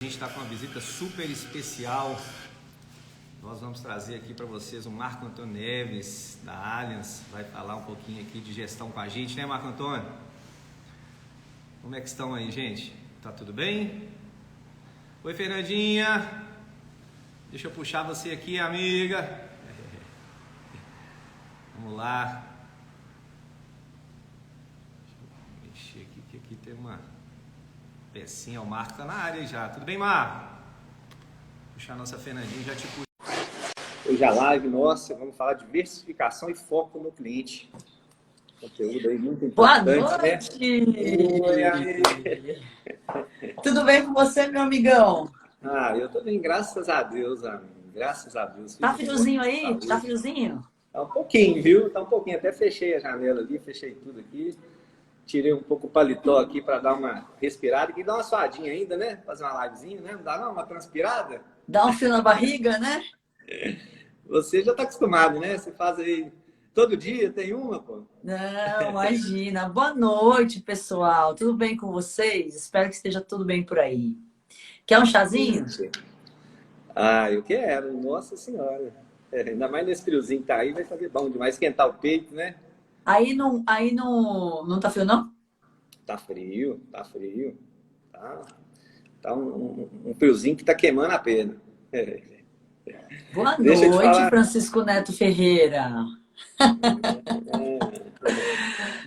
A gente está com uma visita super especial. Nós vamos trazer aqui para vocês o Marco Antônio Neves, da Allianz. Vai falar um pouquinho aqui de gestão com a gente, né, Marco Antônio? Como é que estão aí, gente? Tá tudo bem? Oi, Fernandinha. Deixa eu puxar você aqui, amiga. Vamos lá. Deixa eu mexer aqui, que aqui tem uma pecinha. O Marco tá na área já. Tudo bem, Marco? Puxar a nossa Fernandinha, já te puxo. Hoje a live nossa, vamos falar de diversificação e foco no cliente. Conteúdo aí muito importante. Boa noite! Né? Oi, amiga. Tudo bem com você, meu amigão? Ah, eu tô bem, graças a Deus, amigo. Graças a Deus. Tá friozinho aí? Tá friozinho? Tá um pouquinho, viu? Tá um pouquinho. Até fechei a janela ali, fechei tudo aqui. Tirei um pouco o paletó aqui para dar uma respirada. E dar uma suadinha ainda, né? Fazer uma livezinha, né? Não dá não? Uma transpirada? Dá um frio na barriga, né? Você já tá acostumado, né? Você faz aí todo dia, tem uma, pô? Não, imagina. Boa noite, pessoal. Tudo bem com vocês? Espero que esteja tudo bem por aí. Quer um chazinho? Ah, eu quero. Nossa Senhora. Ainda mais nesse friozinho que tá aí, vai fazer bom demais. Esquentar o peito, né? Aí não tá frio, não? Tá frio, tá frio. Tá um friozinho que tá queimando a pena. Boa noite, Francisco Neto Ferreira.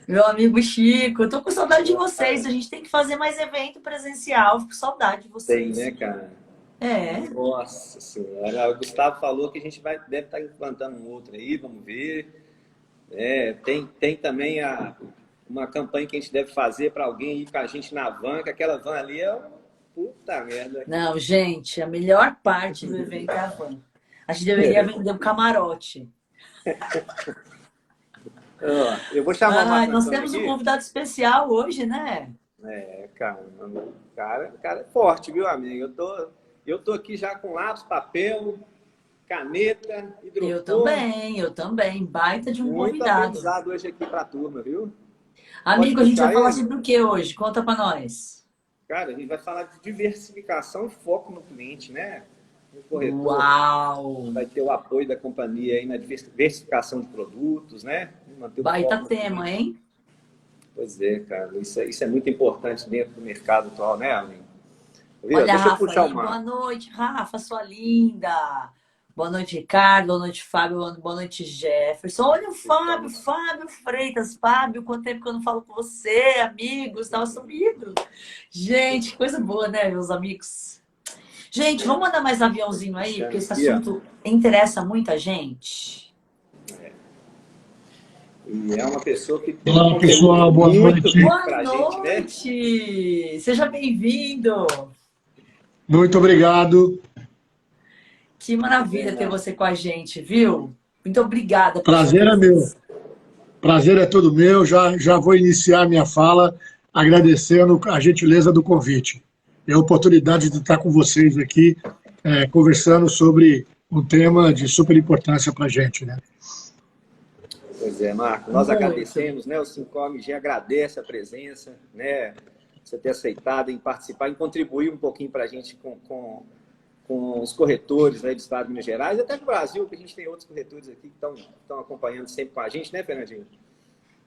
Meu amigo Chico, eu tô com saudade de vocês. A gente tem que fazer mais evento presencial. Fico com saudade de vocês. Tem, né, cara? É. Nossa Senhora. O Gustavo falou que a gente deve estar implantando um outro aí, vamos ver. Tem também uma campanha que a gente deve fazer para alguém ir com a gente na van, que aquela van ali é uma puta merda. Não, gente, a melhor parte do evento é a van. A gente deveria vender um camarote. Eu vou chamar nós temos um convidado especial hoje, né? Cara, o cara é forte, viu, amigo? Eu tô aqui já com lápis, papel, caneta, hidrofone. Eu também. Baita de um muito convidado. Muito aprendizado hoje aqui pra turma, viu? Amigo, a gente vai falar sobre o que hoje? Conta pra nós. Cara, a gente vai falar de diversificação e foco no cliente, né? O corretor. Uau! Vai ter o apoio da companhia aí na diversificação de produtos, né? Baita tema, hein? Pois é, cara. Isso é muito importante dentro do mercado atual, né, amigo? Olha, deixa eu puxar uma. Boa noite, Rafa, sua linda. Boa noite, Ricardo. Boa noite, Fábio. Boa noite, Jefferson. Olha o Fábio Freitas. Fábio, quanto tempo que eu não falo com você, amigos? Estava sumido. Gente, que coisa boa, né, meus amigos? Gente, vamos mandar mais aviãozinho aí, porque esse assunto interessa muita gente. E é uma pessoa que tem Olá, pessoal, boa noite. Boa noite. Né? Seja bem-vindo. Muito obrigado. Que maravilha ter você com a gente, viu? Muito obrigada. Prazer é meu. Prazer é todo meu. Já vou iniciar minha fala agradecendo a gentileza do convite. E a oportunidade de estar com vocês aqui conversando sobre um tema de super importância para a gente, né? Pois é, Marco. Nós agradecemos, né? O SINCOM-G agradece a presença, né? Você ter aceitado em participar, em contribuir um pouquinho para a gente com os corretores, né, do estado de Minas Gerais, e até do Brasil, que a gente tem outros corretores aqui que estão acompanhando sempre com a gente, né, Fernandinho?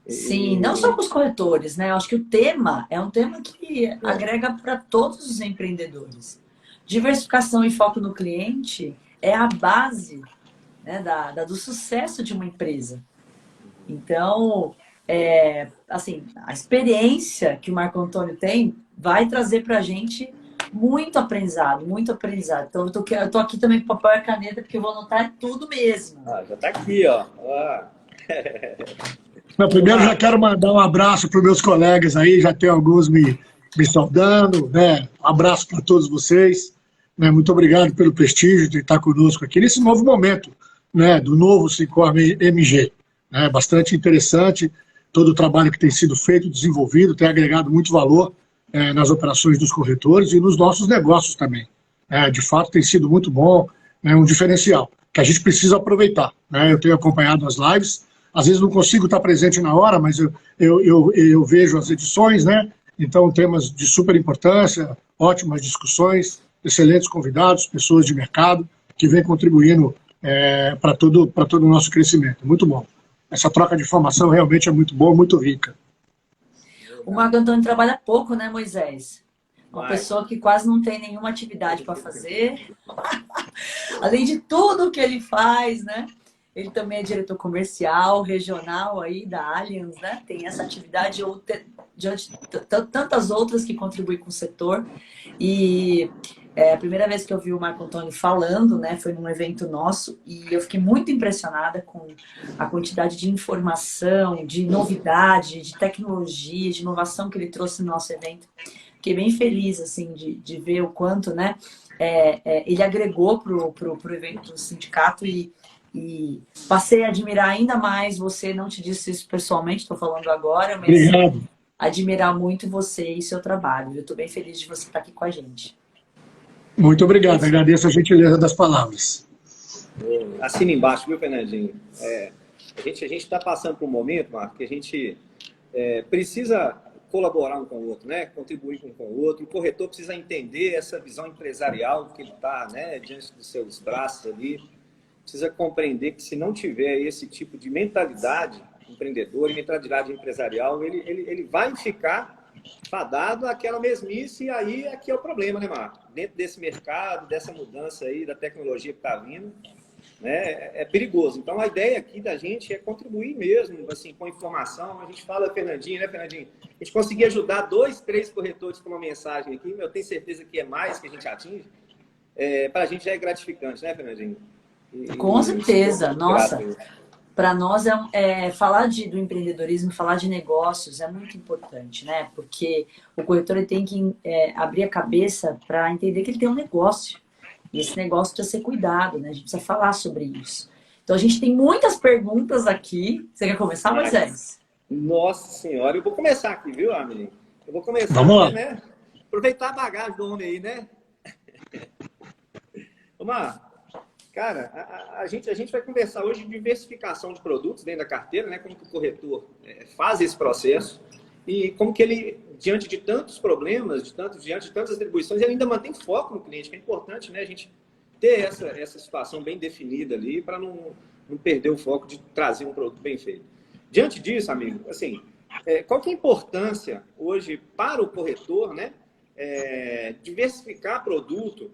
Sim, não só com os corretores, né? Eu acho que o tema é um tema que agrega para todos os empreendedores. Diversificação e foco no cliente é a base, né, do sucesso de uma empresa. Então, assim, a experiência que o Marco Antônio tem vai trazer para a gente muito aprendizado, muito aprendizado. Então, eu tô aqui também com papel e caneta, porque eu vou anotar tudo mesmo. Já tá aqui, ó. Primeiro, já quero mandar um abraço para os meus colegas aí, já tem alguns me saudando, né? Um abraço para todos vocês. Né? Muito obrigado pelo prestígio de estar conosco aqui nesse novo momento, né? Do novo SINCOM-MG. Né? Bastante interessante todo o trabalho que tem sido feito, desenvolvido, tem agregado muito valor nas operações dos corretores e nos nossos negócios também. De fato, tem sido muito bom, um diferencial, que a gente precisa aproveitar. Né? Eu tenho acompanhado as lives, às vezes não consigo estar presente na hora, mas eu vejo as edições, né? Então temas de super importância, ótimas discussões, excelentes convidados, pessoas de mercado, que vêm contribuindo para todo o nosso crescimento. Muito bom. Essa troca de informação realmente é muito boa, muito rica. O Marco Antônio trabalha pouco, né, Moisés? Uma pessoa que quase não tem nenhuma atividade para fazer. Além de tudo que ele faz, né? Ele também é diretor comercial, regional aí da Allianz, né? Tem essa atividade diante de tantas outras que contribuem com o setor. E a primeira vez que eu vi o Marco Antônio falando, né, foi num evento nosso, e eu fiquei muito impressionada com a quantidade de informação, de novidade, de tecnologia, de inovação que ele trouxe no nosso evento. Fiquei bem feliz, assim, de ver o quanto, né, ele agregou pro evento do sindicato e passei a admirar ainda mais você. Não te disse isso pessoalmente, estou falando agora, mas Obrigado. Admirar muito você e seu trabalho. Eu estou bem feliz de você estar aqui com a gente. Muito obrigado, agradeço a gentileza das palavras. Assina embaixo, viu, Fernandinho? A gente está passando por um momento, Marco, que a gente precisa colaborar um com o outro, né? Contribuir um com o outro. O corretor precisa entender essa visão empresarial que ele está, né, diante dos seus braços ali. Precisa compreender que se não tiver esse tipo de mentalidade empreendedora e mentalidade empresarial, ele vai ficar fadado àquela mesmice, e aí aqui é o problema, né, Marco? Dentro desse mercado, dessa mudança aí, da tecnologia que está vindo, né, é perigoso. Então, a ideia aqui da gente é contribuir mesmo, assim, com informação. A gente fala, Fernandinho, né, Fernandinho? A gente conseguir ajudar 2, 3 corretores com uma mensagem aqui, eu tenho certeza que é mais que a gente atinge, para a gente já é gratificante, né, Fernandinho? Com certeza, nossa. Para nós, falar do empreendedorismo, falar de negócios é muito importante, né? Porque o corretor ele tem que abrir a cabeça para entender que ele tem um negócio. E esse negócio precisa ser cuidado, né? A gente precisa falar sobre isso. Então, a gente tem muitas perguntas aqui. Você quer começar, Moisés? Nossa Senhora, eu vou começar aqui, viu, amigo? Eu vou começar, vamos lá, né? Aproveitar a bagagem do homem aí, né? Vamos lá. Cara, a gente vai conversar hoje de diversificação de produtos dentro da carteira, né? Como que o corretor faz esse processo e como que ele, diante de tantos problemas, diante de tantas atribuições, ele ainda mantém foco no cliente, que é importante, né? A gente ter essa situação bem definida ali para não perder o foco de trazer um produto bem feito. Diante disso, amigo, assim, qual que é a importância hoje para o corretor, né? Diversificar produto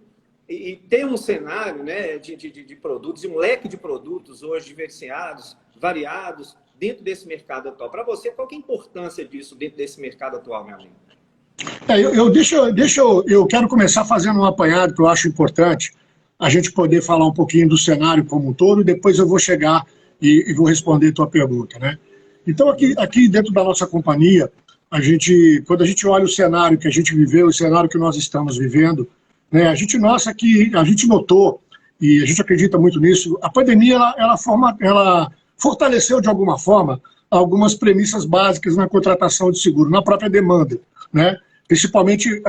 e ter um cenário, né, de produtos, e um leque de produtos hoje diversificados, variados, dentro desse mercado atual. Para você, qual que é a importância disso dentro desse mercado atual, meu amigo? Eu quero começar fazendo um apanhado que eu acho importante, a gente poder falar um pouquinho do cenário como um todo, e depois eu vou chegar e vou responder a tua pergunta, né? Então, aqui dentro da nossa companhia, quando a gente olha o cenário que a gente viveu, o cenário que nós estamos vivendo, né, a gente notou, e a gente acredita muito nisso, a pandemia ela fortaleceu de alguma forma algumas premissas básicas na contratação de seguro, na própria demanda, né? Principalmente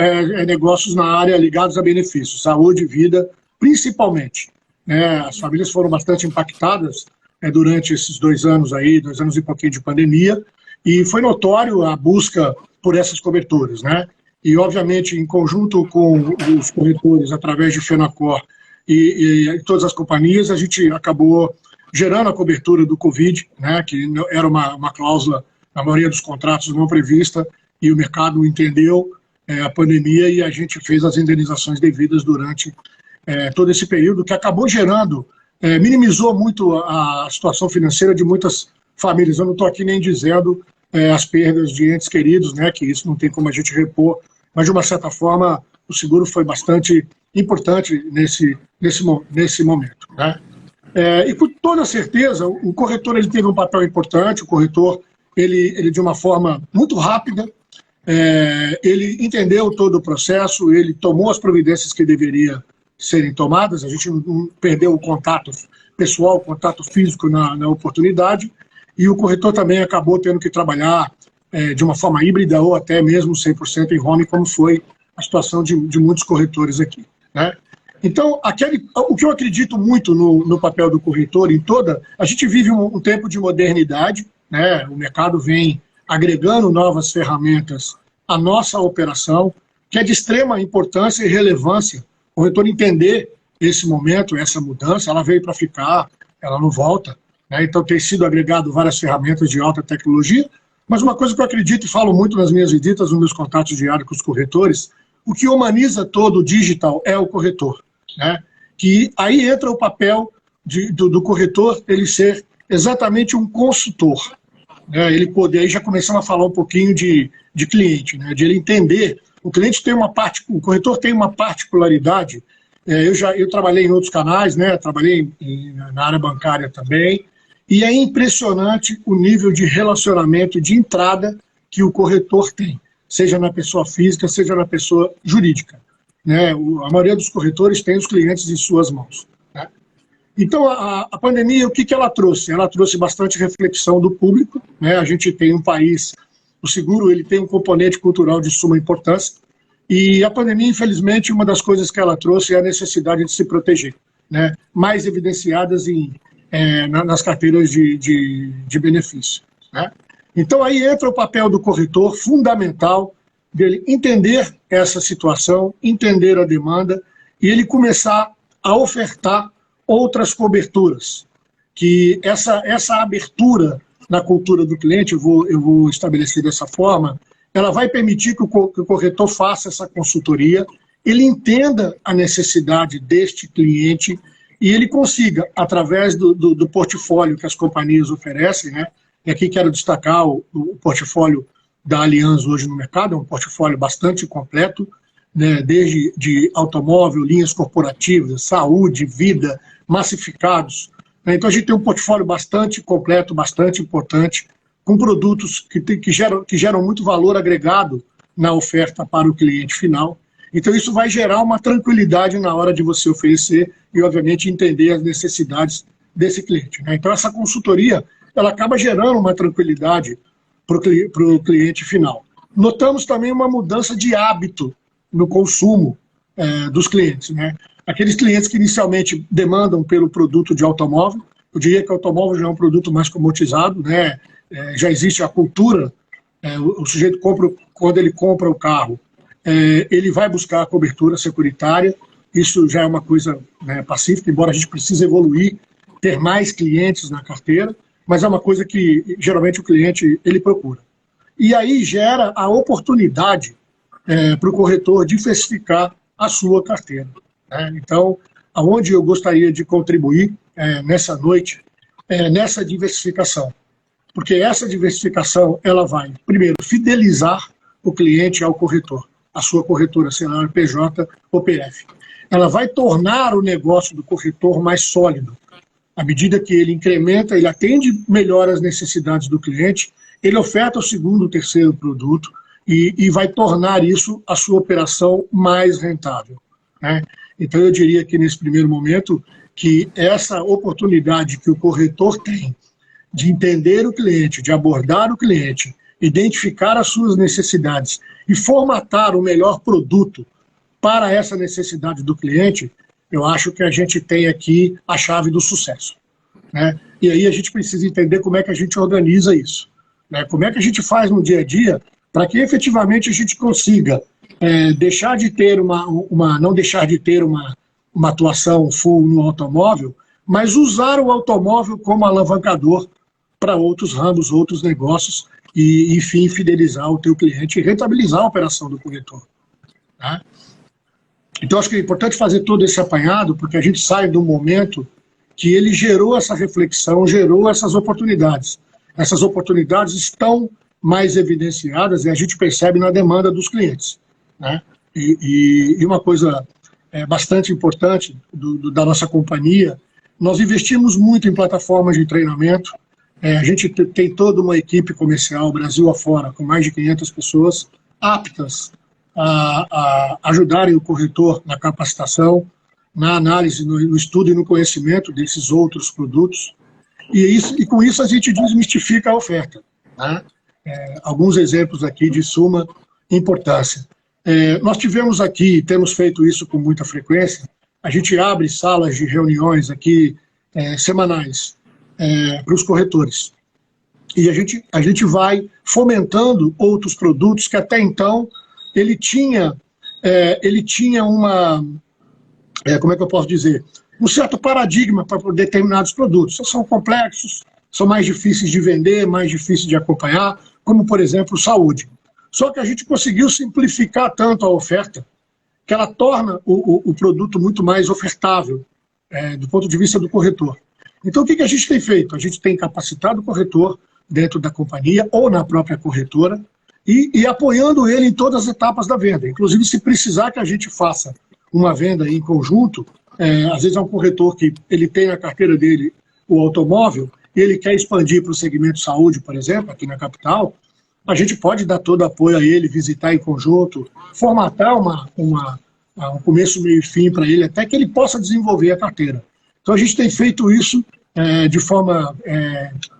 negócios na área ligados a benefícios, saúde e vida, principalmente, né? As famílias foram bastante impactadas durante esses 2 anos aí, 2 anos e pouquinho de pandemia, e foi notório a busca por essas coberturas, né? E, obviamente, em conjunto com os corretores, através de FENACOR e todas as companhias, a gente acabou gerando a cobertura do Covid, né, que era uma cláusula, na maioria dos contratos, não prevista, e o mercado entendeu a pandemia e a gente fez as indenizações devidas durante todo esse período, que acabou gerando, minimizou muito a situação financeira de muitas famílias. Eu não estou aqui nem dizendo as perdas de entes queridos, né, que isso não tem como a gente repor, mas, de uma certa forma, o seguro foi bastante importante nesse momento, né? E, com toda certeza, o corretor ele teve um papel importante. O corretor, ele de uma forma muito rápida, ele entendeu todo o processo, ele tomou as providências que deveriam serem tomadas. A gente não perdeu o contato pessoal, o contato físico na oportunidade, e o corretor também acabou tendo que trabalhar de uma forma híbrida ou até mesmo 100% em home, como foi a situação de muitos corretores aqui, né? Então, o que eu acredito muito no papel do corretor a gente vive um tempo de modernidade, né? O mercado vem agregando novas ferramentas à nossa operação, que é de extrema importância e relevância O corretor entender esse momento, essa mudança, ela veio para ficar, ela não volta, né? Então tem sido agregado várias ferramentas de alta tecnologia, mas uma coisa que eu acredito e falo muito nas minhas visitas, nos meus contatos diários com os corretores, o que humaniza todo o digital é o corretor, né? Que aí entra o papel do corretor, ele ser exatamente um consultor, né? Ele poder, aí já começamos a falar um pouquinho de cliente, né? De ele entender, o cliente tem uma parte, o corretor tem uma particularidade. Eu trabalhei em outros canais, né? Trabalhei na área bancária também, e é impressionante o nível de relacionamento, de entrada que o corretor tem, seja na pessoa física, seja na pessoa jurídica, né? A maioria dos corretores tem os clientes em suas mãos, né? Então, a pandemia, o que ela trouxe? Ela trouxe bastante reflexão do público, né? A gente tem um país, o seguro ele tem um componente cultural de suma importância, e a pandemia, infelizmente, uma das coisas que ela trouxe é a necessidade de se proteger, né? Mais evidenciadas nas carteiras de benefício, né? Então, aí entra o papel do corretor, fundamental, dele entender essa situação, entender a demanda, e ele começar a ofertar outras coberturas, que essa abertura na cultura do cliente, eu vou estabelecer dessa forma, ela vai permitir que o corretor faça essa consultoria, ele entenda a necessidade deste cliente e ele consiga, através do portfólio que as companhias oferecem, né? E aqui quero destacar o portfólio da Allianz hoje no mercado, é um portfólio bastante completo, né? Desde de automóvel, linhas corporativas, saúde, vida, massificados, né? Então a gente tem um portfólio bastante completo, bastante importante, com produtos que geram muito valor agregado na oferta para o cliente final. Então isso vai gerar uma tranquilidade na hora de você oferecer e, obviamente, entender as necessidades desse cliente, né? Então essa consultoria, ela acaba gerando uma tranquilidade para o cliente final. Notamos também uma mudança de hábito no consumo dos clientes, né? Aqueles clientes que inicialmente demandam pelo produto de automóvel, eu diria que o automóvel já é um produto mais comoditizado, né? Já existe a cultura, o sujeito quando ele compra o carro, ele vai buscar a cobertura securitária, isso já é uma coisa, né, pacífica, embora a gente precise evoluir, ter mais clientes na carteira, mas é uma coisa que geralmente o cliente ele procura. E aí gera a oportunidade para o corretor diversificar a sua carteira, né? Então, aonde eu gostaria de contribuir nessa noite, nessa diversificação. Porque essa diversificação, ela vai, primeiro, fidelizar o cliente ao corretor, a sua corretora, seja PJ ou PF. Ela vai tornar o negócio do corretor mais sólido. À medida que ele incrementa, ele atende melhor as necessidades do cliente, ele oferta o segundo, terceiro produto e vai tornar isso a sua operação mais rentável, né? Então eu diria que nesse primeiro momento que essa oportunidade que o corretor tem de entender o cliente, de abordar o cliente, identificar as suas necessidades e formatar o melhor produto para essa necessidade do cliente, eu acho que a gente tem aqui a chave do sucesso, né? E aí a gente precisa entender como é que a gente organiza isso, né? Como é que a gente faz no dia a dia para que efetivamente a gente consiga deixar de ter não deixar de ter uma atuação full no automóvel, mas usar o automóvel como alavancador para outros ramos, outros negócios e, enfim, fidelizar o teu cliente e rentabilizar a operação do corretor, tá? Então, acho que é importante fazer todo esse apanhado, porque a gente sai de um momento que ele gerou essa reflexão, gerou essas oportunidades. Essas oportunidades estão mais evidenciadas e a gente percebe na demanda dos clientes, né? E uma coisa bastante importante da nossa companhia, nós investimos muito em plataformas de treinamento. A gente tem toda uma equipe comercial, Brasil afora, com mais de 500 pessoas aptas a ajudarem o corretor na capacitação, na análise, no estudo e no conhecimento desses outros produtos. E com isso a gente desmistifica a oferta, né? Alguns exemplos aqui de suma importância. Nós tivemos aqui, temos feito isso com muita frequência, a gente abre salas de reuniões aqui semanais para os corretores. E a gente vai fomentando outros produtos que até então ele tinha como é que eu posso dizer, um certo paradigma para determinados produtos. São complexos, são mais difíceis de vender, mais difíceis de acompanhar, como, por exemplo, saúde. Só que a gente conseguiu simplificar tanto a oferta que ela torna o produto muito mais ofertável do ponto de vista do corretor. Então, o que a gente tem feito? A gente tem capacitado o corretor dentro da companhia ou na própria corretora e apoiando ele em todas as etapas da venda. Inclusive, se precisar que a gente faça uma venda em conjunto, às vezes é um corretor que ele tem na carteira dele o automóvel e ele quer expandir para o segmento saúde, por exemplo, aqui na capital, a gente pode dar todo apoio a ele, visitar em conjunto, formatar um começo, meio e fim para ele, até que ele possa desenvolver a carteira. Então a gente tem feito isso de forma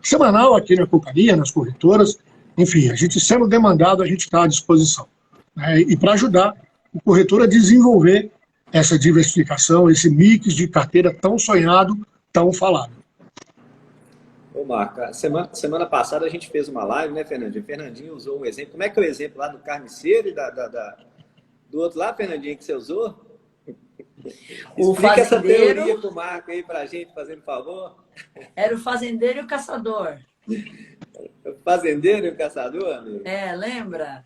semanal aqui na companhia, nas corretoras, enfim, a gente sendo demandado, a gente está à disposição. E para ajudar o corretor a desenvolver essa diversificação, esse mix de carteira tão sonhado, tão falado. Ô Marco, semana passada a gente fez uma live, né, Fernandinho? O Fernandinho usou um exemplo. Como é que é o exemplo lá do carniceiro e do outro lá, Fernandinho, que você usou? Explica essa teoria pro Marco aí pra gente, fazendo favor. Era o fazendeiro e o caçador. O fazendeiro e o caçador, amigo? Lembra?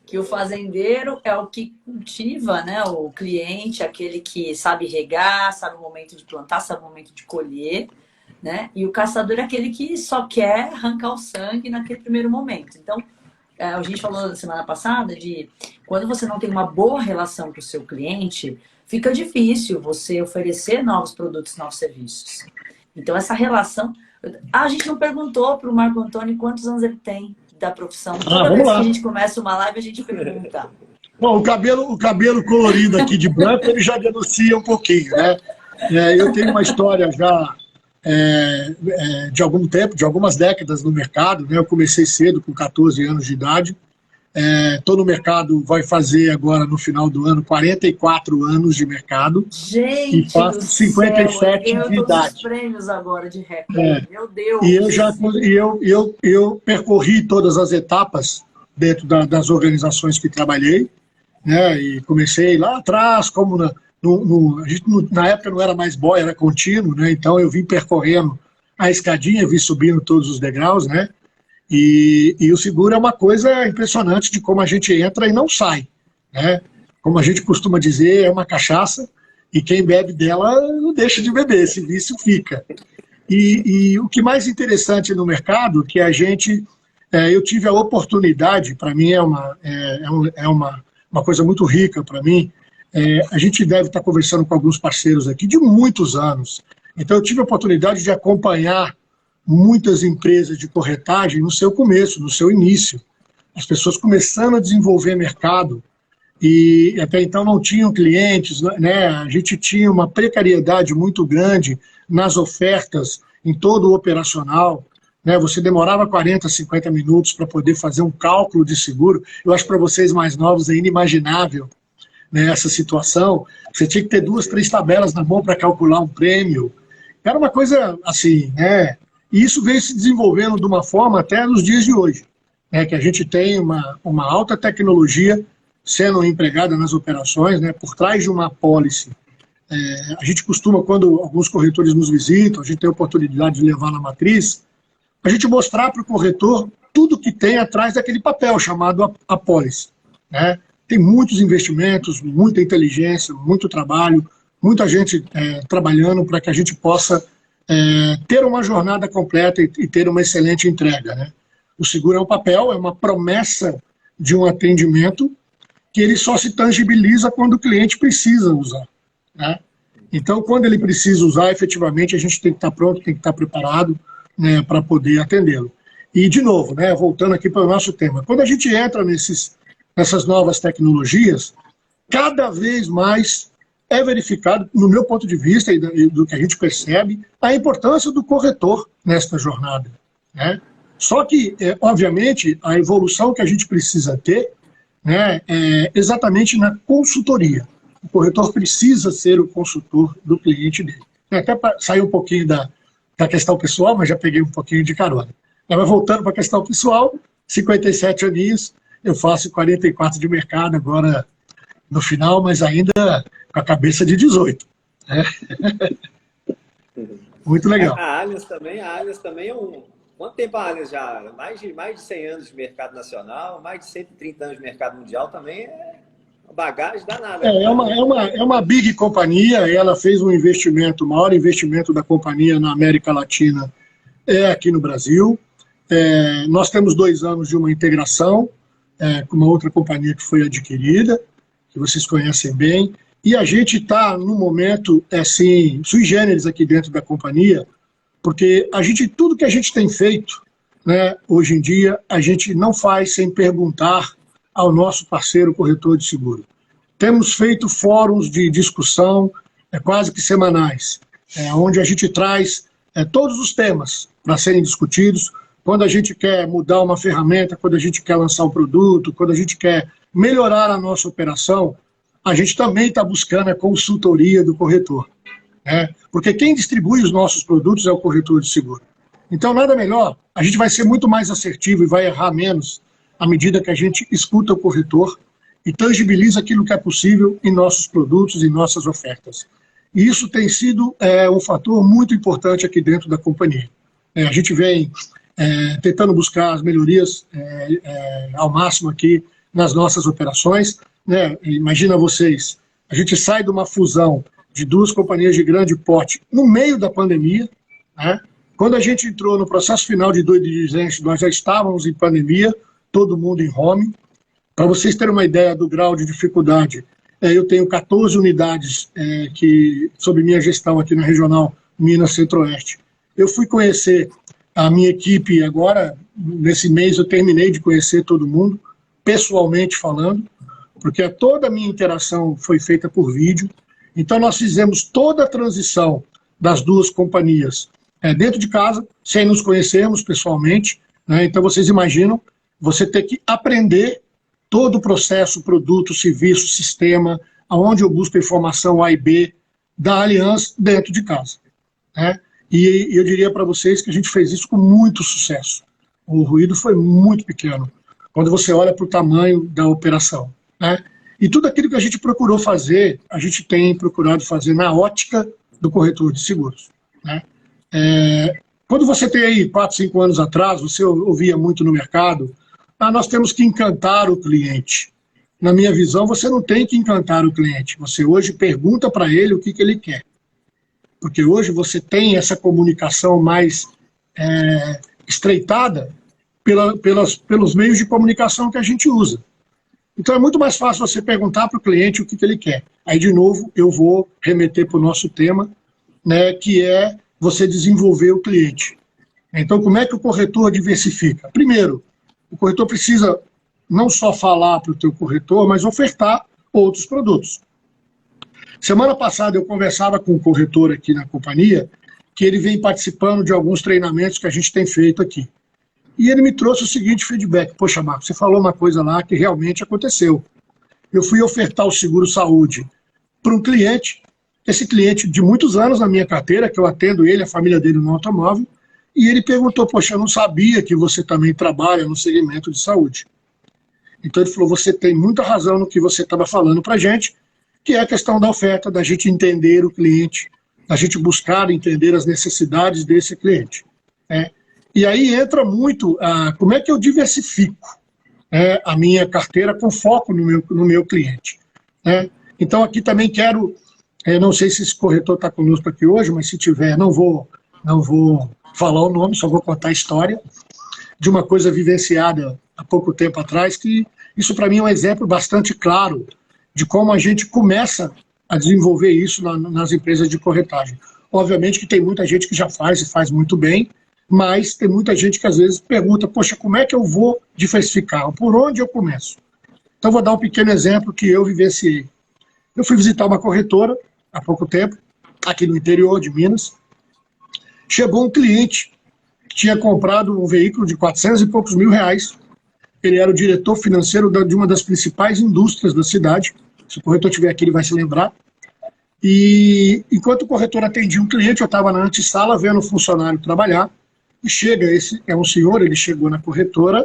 Que o fazendeiro é o que cultiva, né, o cliente, aquele que sabe regar, sabe o momento de plantar, sabe o momento de colher, né? E o caçador é aquele que só quer arrancar o sangue naquele primeiro momento. Então, a gente falou na semana passada de quando você não tem uma boa relação com o seu cliente, fica difícil você oferecer novos produtos, novos serviços. Então, essa relação... a gente não perguntou para o Marco Antônio quantos anos ele tem da profissão. Toda vez que a gente começa uma live, a gente pergunta. Bom, o cabelo colorido aqui de branco, ele já denuncia um pouquinho, né? Eu tenho uma história já de algum tempo, de algumas décadas no mercado, né? Eu comecei cedo, com 14 anos de idade. Estou no mercado, vai fazer agora, no final do ano, 44 anos de mercado. Gente, e faço 57 de idade. Os prêmios agora de recorde. Meu Deus. E eu percorri todas as etapas dentro das organizações que trabalhei, né? E comecei lá atrás, como na época não era mais boy, era contínuo, né? Então eu vim percorrendo a escadinha, vim subindo todos os degraus, né? E o seguro é uma coisa impressionante de como a gente entra e não sai, né? Como a gente costuma dizer, é uma cachaça e quem bebe dela não deixa de beber, esse vício fica. E o que mais interessante no mercado, que a gente... eu tive a oportunidade, para mim é uma coisa muito rica para mim, a gente deve estar conversando com alguns parceiros aqui de muitos anos. Então eu tive a oportunidade de acompanhar muitas empresas de corretagem no seu começo, no seu início. As pessoas começando a desenvolver mercado e até então não tinham clientes, né? A gente tinha uma precariedade muito grande nas ofertas, em todo o operacional, né? Você demorava 40, 50 minutos para poder fazer um cálculo de seguro. Eu acho que para vocês mais novos é inimaginável, né, essa situação. Você tinha que ter 2, 3 tabelas na mão para calcular um prêmio. Era uma coisa assim, né? E isso veio se desenvolvendo de uma forma até nos dias de hoje, né, que a gente tem uma alta tecnologia sendo empregada nas operações, né, por trás de uma apólice. A gente costuma, quando alguns corretores nos visitam, a gente tem a oportunidade de levar na matriz, a gente mostrar para o corretor tudo que tem atrás daquele papel chamado apólice, né? Tem muitos investimentos, muita inteligência, muito trabalho, muita gente trabalhando para que a gente possa ter uma jornada completa e ter uma excelente entrega, né? O seguro é um papel, é uma promessa de um atendimento que ele só se tangibiliza quando o cliente precisa usar, né? Então, quando ele precisa usar, efetivamente, a gente tem que estar pronto, tem que estar preparado, né, para poder atendê-lo. E, de novo, né, voltando aqui para o nosso tema, quando a gente entra nessas novas tecnologias, cada vez mais é verificado, no meu ponto de vista e do que a gente percebe, a importância do corretor nesta jornada, né? Só que, obviamente, a evolução que a gente precisa ter, né, é exatamente na consultoria. O corretor precisa ser o consultor do cliente dele. Até para sair um pouquinho da questão pessoal, mas já peguei um pouquinho de carona. Mas voltando para a questão pessoal, 57 aninhos, eu faço 44 de mercado agora no final, mas ainda com a cabeça de 18. Muito legal. A Allianz também é um... Quanto tempo a Allianz já? Mais de 100 anos de mercado nacional, mais de 130 anos de mercado mundial também é uma bagagem danada. É uma big companhia, ela fez um investimento, o maior investimento da companhia na América Latina é aqui no Brasil. Nós temos 2 anos de uma integração com uma outra companhia que foi adquirida, que vocês conhecem bem, e a gente está, no momento, assim, sui generis aqui dentro da companhia, porque tudo que a gente tem feito, né, hoje em dia, a gente não faz sem perguntar ao nosso parceiro corretor de seguro. Temos feito fóruns de discussão quase que semanais, onde a gente traz todos os temas para serem discutidos, quando a gente quer mudar uma ferramenta, quando a gente quer lançar um produto, quando a gente quer melhorar a nossa operação, a gente também está buscando a consultoria do corretor. Porque quem distribui os nossos produtos é o corretor de seguro. Então, nada melhor, a gente vai ser muito mais assertivo e vai errar menos à medida que a gente escuta o corretor e tangibiliza aquilo que é possível em nossos produtos e nossas ofertas. E isso tem sido um fator muito importante aqui dentro da companhia. A gente vem tentando buscar as melhorias ao máximo aqui nas nossas operações. Imagina vocês, a gente sai de uma fusão de 2 companhias de grande porte no meio da pandemia. Quando a gente entrou no processo final de 2020, nós já estávamos em pandemia, todo mundo em home. Para vocês terem uma ideia do grau de dificuldade, eu tenho 14 unidades sob minha gestão aqui na Regional Minas Centro-Oeste. Eu fui conhecer a minha equipe agora, nesse mês eu terminei de conhecer todo mundo, pessoalmente falando, porque toda a minha interação foi feita por vídeo. Então nós fizemos toda a transição das 2 companhias dentro de casa, sem nos conhecermos pessoalmente. Então vocês imaginam você ter que aprender todo o processo, produto, serviço, sistema, aonde eu busco a informação A e B da Allianz dentro de casa. E eu diria para vocês que a gente fez isso com muito sucesso. O ruído foi muito pequeno, quando você olha para o tamanho da operação. E tudo aquilo que a gente procurou fazer, a gente tem procurado fazer na ótica do corretor de seguros. Quando você tem aí 4, 5 anos atrás, você ouvia muito no mercado, nós temos que encantar o cliente. Na minha visão, você não tem que encantar o cliente. Você hoje pergunta para ele o que ele quer. Porque hoje você tem essa comunicação mais estreitada pelos meios de comunicação que a gente usa. Então é muito mais fácil você perguntar para o cliente o que ele quer. Aí, de novo, eu vou remeter para o nosso tema, que é você desenvolver o cliente. Então, como é que o corretor diversifica? Primeiro, o corretor precisa não só falar para o teu corretor, mas ofertar outros produtos. Semana passada eu conversava com um corretor aqui na companhia, que ele vem participando de alguns treinamentos que a gente tem feito aqui. E ele me trouxe o seguinte feedback: poxa, Marcos, você falou uma coisa lá que realmente aconteceu. Eu fui ofertar o seguro-saúde para um cliente, esse cliente de muitos anos na minha carteira, que eu atendo ele, a família dele no automóvel, e ele perguntou: poxa, eu não sabia que você também trabalha no segmento de saúde. Então ele falou: você tem muita razão no que você estava falando para a gente, que é a questão da oferta, da gente entender o cliente, da gente buscar entender as necessidades desse cliente. E aí entra muito como é que eu diversifico a minha carteira com foco no meu cliente. Então aqui também quero, não sei se esse corretor está conosco aqui hoje, mas se tiver, não vou falar o nome, só vou contar a história de uma coisa vivenciada há pouco tempo atrás, que isso para mim é um exemplo bastante claro de como a gente começa a desenvolver isso nas empresas de corretagem. Obviamente que tem muita gente que já faz e faz muito bem, mas tem muita gente que às vezes pergunta: poxa, como é que eu vou diversificar? Por onde eu começo? Então vou dar um pequeno exemplo que eu vivenciei. Eu fui visitar uma corretora há pouco tempo, aqui no interior de Minas. Chegou um cliente que tinha comprado um veículo de 400 e poucos mil reais. Ele era o diretor financeiro de uma das principais indústrias da cidade. Se o corretor estiver aqui, ele vai se lembrar. E enquanto o corretor atendia um cliente, eu estava na antessala vendo o funcionário trabalhar. E chega, esse é um senhor, ele chegou na corretora,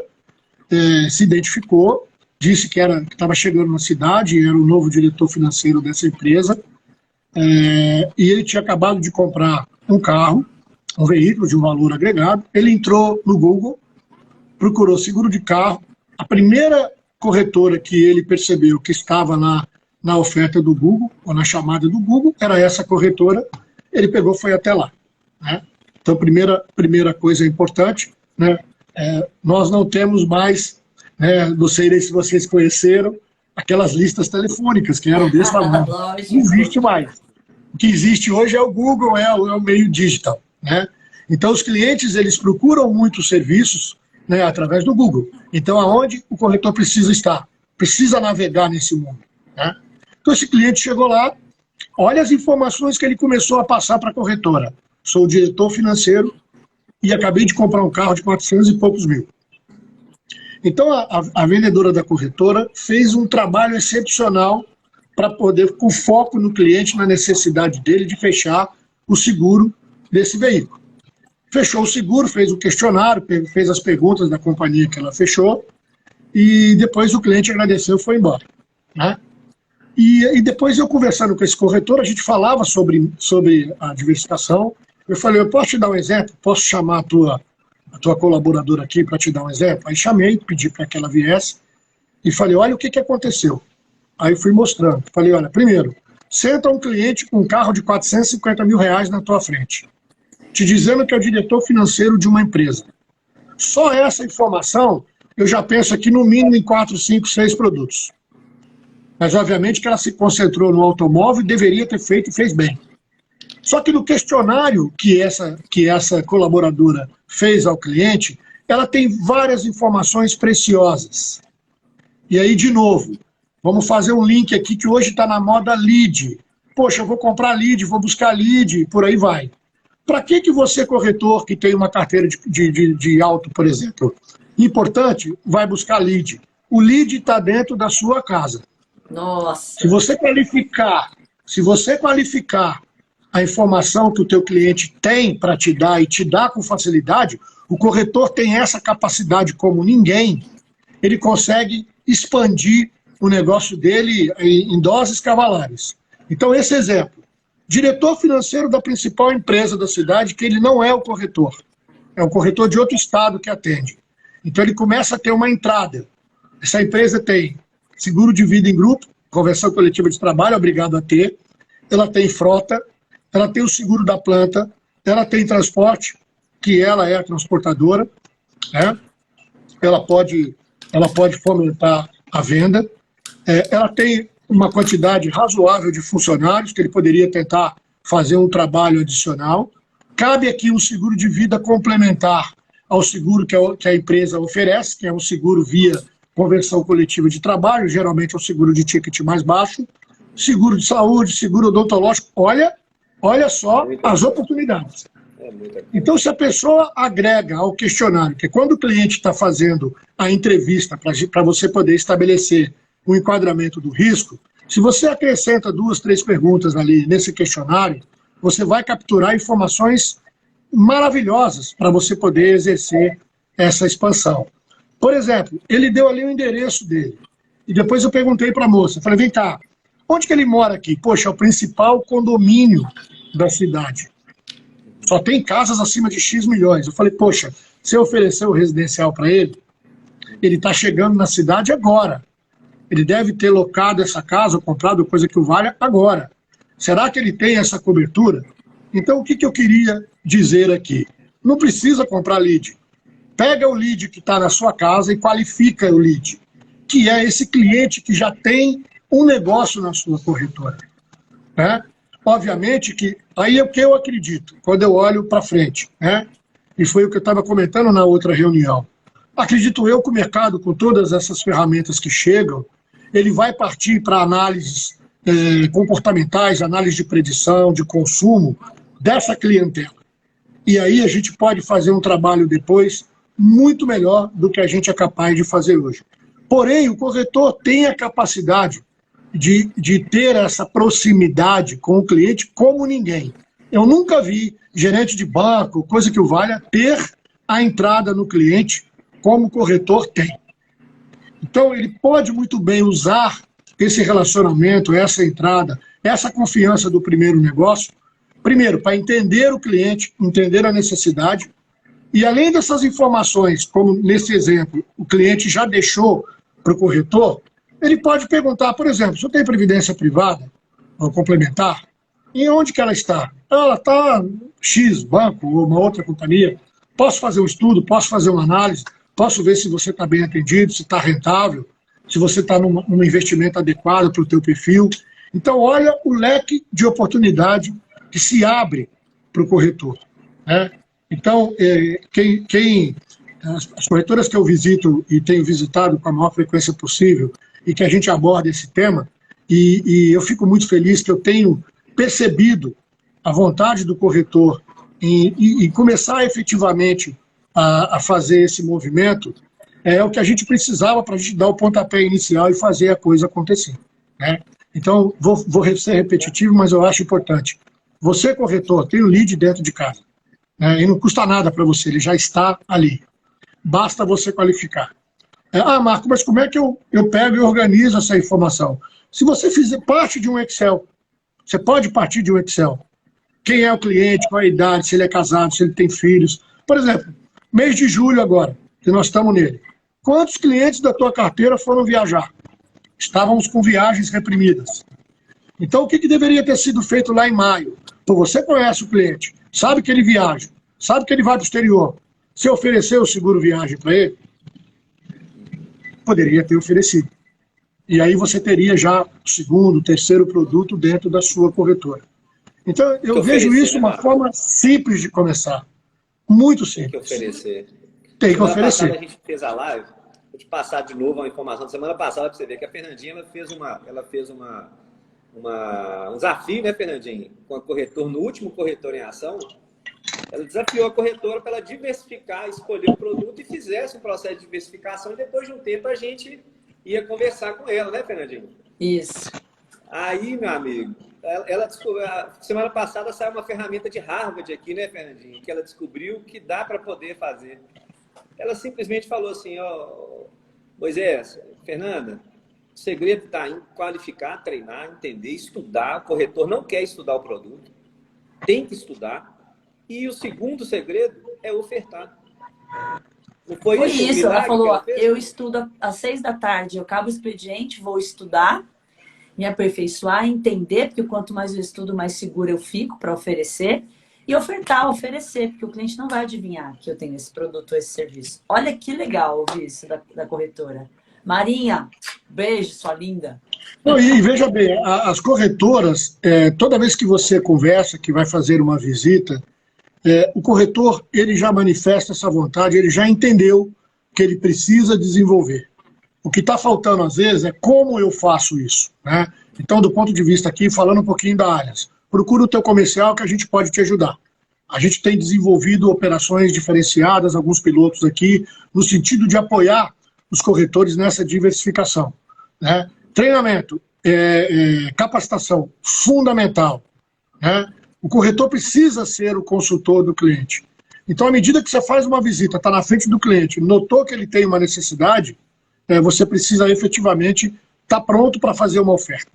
se identificou, disse que estava chegando na cidade, era o novo diretor financeiro dessa empresa. e ele tinha acabado de comprar um carro, um veículo de um valor agregado. Ele entrou no Google, procurou seguro de carro. A primeira corretora que ele percebeu que estava na oferta do Google, ou na chamada do Google, era essa corretora. Ele pegou, foi até lá, né? Então, primeira coisa importante, né? Nós não temos mais, né, não sei se vocês conheceram, aquelas listas telefônicas que eram desse tamanho. Não existe mais. O que existe hoje é o Google, é o meio digital, né? Então, os clientes, eles procuram muitos serviços, né, através do Google. Então, aonde o corretor precisa estar? Precisa navegar nesse mundo, né? Então, esse cliente chegou lá, olha as informações que ele começou a passar para a corretora. Sou o diretor financeiro e acabei de comprar um carro de 400 e poucos mil. Então, a vendedora da corretora fez um trabalho excepcional para poder, com foco no cliente, na necessidade dele de fechar o seguro desse veículo. Fechou o seguro, fez o questionário, fez as perguntas da companhia que ela fechou, e depois o cliente agradeceu e foi embora, né? E depois eu conversando com esse corretor, a gente falava sobre a diversificação. Eu falei, eu posso te dar um exemplo? Posso chamar a tua colaboradora aqui para te dar um exemplo? Aí chamei, pedi para que ela viesse e falei, olha o que aconteceu. Aí fui mostrando. Falei, olha, primeiro, senta um cliente com um carro de 450 mil reais na tua frente, te dizendo que é o diretor financeiro de uma empresa. Só essa informação, eu já penso aqui no mínimo em 4, 5, 6 produtos. Mas, obviamente, que ela se concentrou no automóvel e deveria ter feito e fez bem. Só que no questionário que essa colaboradora fez ao cliente, ela tem várias informações preciosas. E aí, de novo, vamos fazer um link aqui que hoje está na moda lead. Poxa, eu vou comprar lead, vou buscar lead, por aí vai. Para que você, corretor, que tem uma carteira de auto, por exemplo, importante, vai buscar lead? O lead está dentro da sua casa. Nossa. Se você qualificar a informação que o teu cliente tem para te dar e te dá com facilidade, o corretor tem essa capacidade como ninguém, ele consegue expandir o negócio dele em doses cavalares. Então, esse exemplo, diretor financeiro da principal empresa da cidade, que ele não é o corretor, é um corretor de outro estado que atende. Então, ele começa a ter uma entrada. Essa empresa tem seguro de vida em grupo, convenção coletiva de trabalho, obrigado a ter. Ela tem frota, ela tem o seguro da planta, ela tem transporte, que ela é a transportadora, né? Ela pode fomentar a venda. Ela tem uma quantidade razoável de funcionários, que ele poderia tentar fazer um trabalho adicional. Cabe aqui um seguro de vida complementar ao seguro que a empresa oferece, que é um seguro via convenção coletiva de trabalho, geralmente é um seguro de ticket mais baixo, seguro de saúde, seguro odontológico. Olha só as oportunidades. Então, se a pessoa agrega ao questionário, que quando o cliente está fazendo a entrevista para você poder estabelecer o enquadramento do risco, se você acrescenta 2, 3 perguntas ali nesse questionário, você vai capturar informações maravilhosas para você poder exercer essa expansão. Por exemplo, ele deu ali o endereço dele. E depois eu perguntei para a moça, falei, vem cá, onde que ele mora aqui? Poxa, é o principal condomínio da cidade. Só tem casas acima de X milhões. Eu falei, poxa, você ofereceu o residencial para ele? Ele está chegando na cidade agora. Ele deve ter locado essa casa ou comprado coisa que o valha agora. Será que ele tem essa cobertura? Então, o que eu queria dizer aqui? Não precisa comprar lead. Pega o lead que está na sua casa e qualifica o lead, que é esse cliente que já tem um negócio na sua corretora, né? Obviamente que aí é o que eu acredito, quando eu olho para frente, né? E foi o que eu estava comentando na outra reunião. Acredito eu que o mercado, com todas essas ferramentas que chegam, ele vai partir para análises comportamentais, análise de predição, de consumo dessa clientela. E aí a gente pode fazer um trabalho depois muito melhor do que a gente é capaz de fazer hoje. Porém, o corretor tem a capacidade de ter essa proximidade com o cliente como ninguém. Eu nunca vi gerente de banco, coisa que o valha, ter a entrada no cliente como o corretor tem. Então, ele pode muito bem usar esse relacionamento, essa entrada, essa confiança do primeiro negócio, primeiro, para entender o cliente, entender a necessidade, e além dessas informações, como nesse exemplo, o cliente já deixou para o corretor, ele pode perguntar, por exemplo, se eu tenho previdência privada, ou complementar, e onde que ela está? Ela está X banco ou uma outra companhia. Posso fazer um estudo, posso fazer uma análise, posso ver se você está bem atendido, se está rentável, se você está num investimento adequado para o teu perfil. Então, olha o leque de oportunidade que se abre para o corretor, né? Então, as corretoras que eu visito e tenho visitado com a maior frequência possível e que a gente aborda esse tema, e eu fico muito feliz que eu tenho percebido a vontade do corretor em começar efetivamente a fazer esse movimento, é o que a gente precisava para a gente dar o pontapé inicial e fazer a coisa acontecer, né? Então, vou ser repetitivo, mas eu acho importante. Você, corretor, tem o lead dentro de casa, né? E não custa nada para você, ele já está ali. Basta você qualificar. Marco, mas como é que eu pego e organizo essa informação? Se você fizer parte de um Excel, você pode partir de um Excel. Quem é o cliente, qual a idade, se ele é casado, se ele tem filhos. Por exemplo, mês de julho agora, que nós estamos nele. Quantos clientes da tua carteira foram viajar? Estávamos com viagens reprimidas. Então, o que deveria ter sido feito lá em maio? Então, você conhece o cliente, sabe que ele viaja, sabe que ele vai para o exterior. Você ofereceu o seguro viagem para ele? Poderia ter oferecido. E aí você teria já o segundo, terceiro produto dentro da sua corretora. Então, eu vejo isso uma forma simples de começar. Muito simples. Tem que oferecer. Tem que oferecer. Semana passada a gente fez a live, vou te passar de novo uma informação da semana passada para você ver que a Fernandinha ela fez um desafio, né, Fernandinha? Com a corretora, no último Corretor em Ação, ela desafiou a corretora para ela diversificar, escolher o produto e fizesse um processo de diversificação e depois de um tempo a gente ia conversar com ela, né, Fernandinho? Isso. Aí, meu amigo, ela descobriu, semana passada saiu uma ferramenta de Harvard aqui, né, Fernandinho? Que ela descobriu que dá para poder fazer. Ela simplesmente falou assim, Moisés, Fernanda, o segredo está em qualificar, treinar, entender, estudar. O corretor não quer estudar o produto, tem que estudar. E o segundo segredo é ofertar. Não foi isso, ela falou, eu estudo às 6 da tarde, eu acabo o expediente, vou estudar, me aperfeiçoar, entender, porque quanto mais eu estudo, mais seguro eu fico para oferecer, e oferecer, porque o cliente não vai adivinhar que eu tenho esse produto ou esse serviço. Olha que legal ouvir isso da corretora. Marinha, beijo, sua linda. E veja bem, as corretoras, toda vez que você conversa, que vai fazer uma visita, o corretor ele já manifesta essa vontade, ele já entendeu que ele precisa desenvolver. O que está faltando, às vezes, é como eu faço isso, né? Então, do ponto de vista aqui, falando um pouquinho da Allianz, procura o teu comercial que a gente pode te ajudar. A gente tem desenvolvido operações diferenciadas, alguns pilotos aqui, no sentido de apoiar os corretores nessa diversificação, né? Treinamento, capacitação, fundamental, né? O corretor precisa ser o consultor do cliente. Então, à medida que você faz uma visita, está na frente do cliente, notou que ele tem uma necessidade, você precisa efetivamente estar pronto para fazer uma oferta,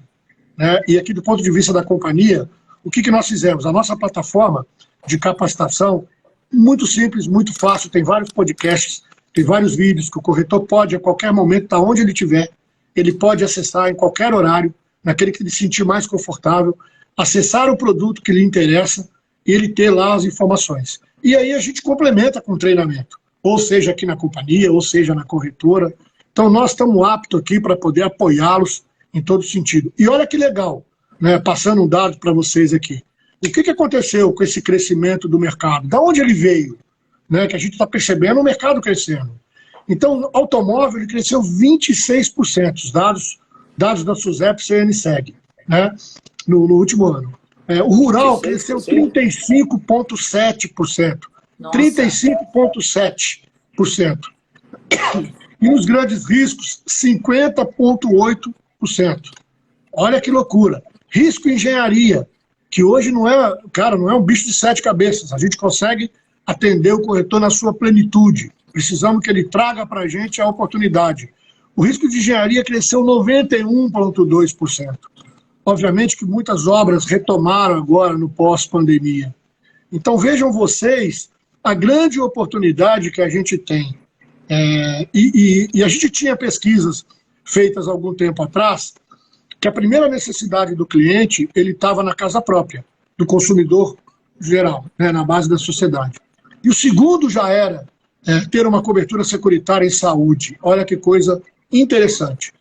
né? E aqui, do ponto de vista da companhia, o que nós fizemos? A nossa plataforma de capacitação, muito simples, muito fácil, tem vários podcasts, tem vários vídeos que o corretor pode, a qualquer momento, estar onde ele estiver, ele pode acessar em qualquer horário, naquele que ele se sentir mais confortável, acessar o produto que lhe interessa e ele ter lá as informações. E aí a gente complementa com treinamento, ou seja aqui na companhia, ou seja na corretora. Então nós estamos aptos aqui para poder apoiá-los em todo sentido. E olha que legal, né, passando um dado para vocês aqui. O que aconteceu com esse crescimento do mercado? Da onde ele veio? Né, que a gente está percebendo o mercado crescendo. Então, automóvel ele cresceu 26%, os dados da SUSEP CNSEG, né, no último ano. O rural cresceu 35,7%. 35,7%. E nos grandes riscos, 50,8%. Olha que loucura. Risco engenharia, que hoje não é um bicho de 7 cabeças. A gente consegue atender o corretor na sua plenitude. Precisamos que ele traga para a gente a oportunidade. O risco de engenharia cresceu 91,2%. Obviamente que muitas obras retomaram agora no pós-pandemia. Então vejam vocês a grande oportunidade que a gente tem. E a gente tinha pesquisas feitas há algum tempo atrás, que a primeira necessidade do cliente ele estava na casa própria, do consumidor geral, né, na base da sociedade. E o segundo já era ter uma cobertura securitária em saúde. Olha que coisa interessante.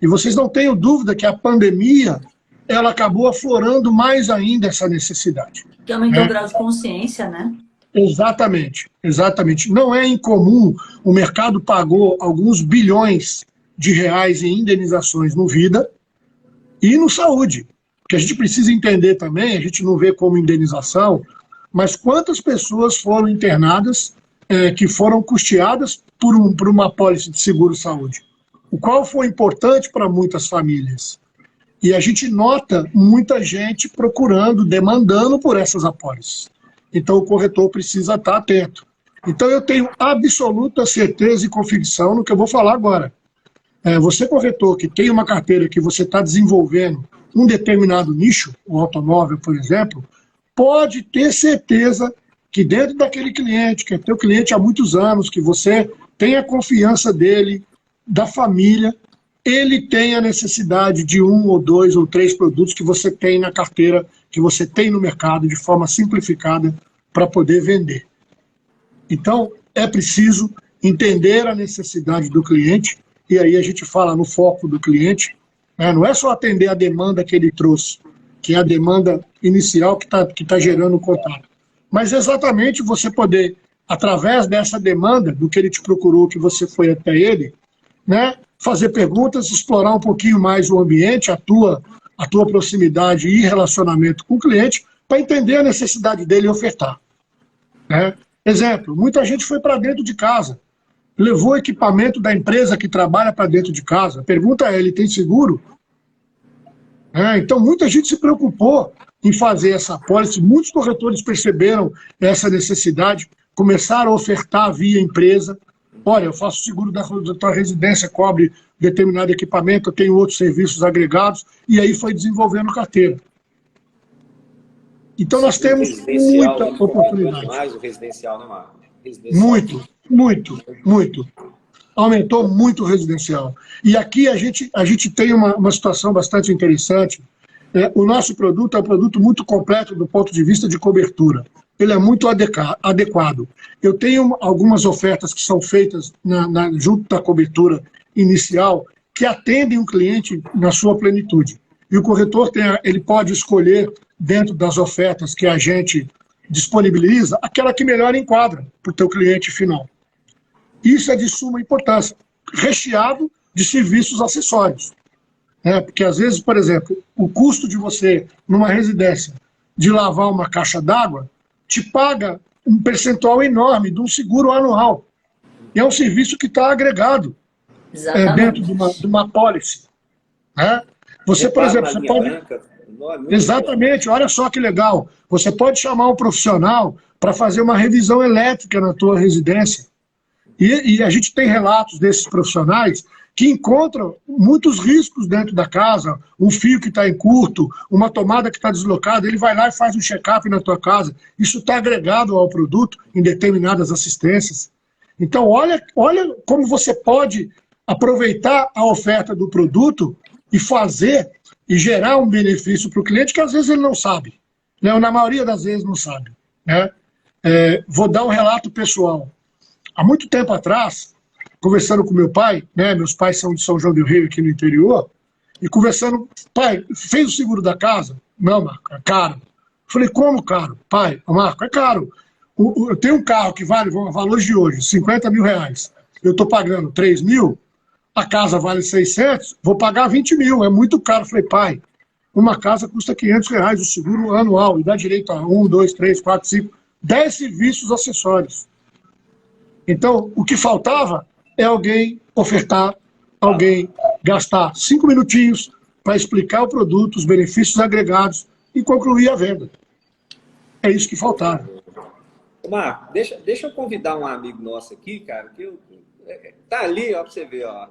E vocês não tenham dúvida que a pandemia ela acabou aflorando mais ainda essa necessidade. Que aumentou o grau de consciência, né? Exatamente, exatamente. Não é incomum, o mercado pagou alguns bilhões de reais em indenizações no Vida e no Saúde. Que a gente precisa entender também, a gente não vê como indenização, mas quantas pessoas foram internadas que foram custeadas por uma apólice de seguro-saúde, o qual foi importante para muitas famílias. E a gente nota muita gente procurando, demandando por essas apólices. Então o corretor precisa estar atento. Então eu tenho absoluta certeza e convicção no que eu vou falar agora. Você, corretor, que tem uma carteira que você está desenvolvendo um determinado nicho, o automóvel, por exemplo, pode ter certeza que dentro daquele cliente, que é teu cliente há muitos anos, que você tem a confiança dele, da família, ele tem a necessidade de 1 ou 2 ou 3 produtos que você tem na carteira, que você tem no mercado, de forma simplificada, para poder vender. Então, é preciso entender a necessidade do cliente, e aí a gente fala no foco do cliente, não é só atender a demanda que ele trouxe, que é a demanda inicial que tá gerando o contato, mas exatamente você poder, através dessa demanda, do que ele te procurou, que você foi até ele, né, fazer perguntas, explorar um pouquinho mais o ambiente, a tua proximidade e relacionamento com o cliente, para entender a necessidade dele e ofertar. Né? Exemplo, muita gente foi para dentro de casa, levou o equipamento da empresa que trabalha para dentro de casa. A pergunta é, ele tem seguro? Então, muita gente se preocupou em fazer essa apólice, muitos corretores perceberam essa necessidade, começaram a ofertar via empresa. Olha, eu faço seguro da tua residência, cobre determinado equipamento, eu tenho outros serviços agregados, e aí foi desenvolvendo carteira. Então nós temos muita oportunidade. Mais o residencial, né, Marco? Muito. Aumentou muito o residencial. E aqui a gente tem uma situação bastante interessante. O nosso produto é um produto muito completo do ponto de vista de cobertura. Ele é muito adequado. Eu tenho algumas ofertas que são feitas junto da cobertura inicial que atendem o cliente na sua plenitude. E o corretor ele pode escolher, dentro das ofertas que a gente disponibiliza, aquela que melhor enquadra para o teu cliente final. Isso é de suma importância, recheado de serviços acessórios. Porque às vezes, por exemplo, o custo de você, numa residência, de lavar uma caixa d'água, te paga um percentual enorme de um seguro anual. E é um serviço que está agregado dentro de uma apólice. Você, por exemplo, você pode... Exatamente, olha só que legal. Você pode chamar um profissional para fazer uma revisão elétrica na tua residência. E a gente tem relatos desses profissionais que encontram muitos riscos dentro da casa, um fio que está em curto, uma tomada que está deslocada, ele vai lá e faz um check-up na tua casa. Isso está agregado ao produto em determinadas assistências. Então, olha como você pode aproveitar a oferta do produto e fazer e gerar um benefício para o cliente que às vezes ele não sabe. Ou na maioria das vezes não sabe. Vou dar um relato pessoal. Há muito tempo atrás, conversando com meu pai, meus pais são de São João del Rei, aqui no interior, e conversando, pai, fez o seguro da casa? Não, Marco, é caro. Falei, como caro? Pai, Marco, é caro. Eu tenho um carro que vale, valores de hoje, 50 mil reais. Eu estou pagando 3 mil, a casa vale 600, vou pagar 20 mil, é muito caro. Falei, pai, uma casa custa 500 reais, o seguro anual, e dá direito a 1, 2, 3, 4, 5, 10 serviços acessórios. Então, o que faltava é alguém ofertar, alguém gastar 5 minutinhos para explicar o produto, os benefícios agregados e concluir a venda. É isso que faltava. Marco, deixa eu convidar um amigo nosso aqui, cara, que tá ali, ó, para você ver, ó.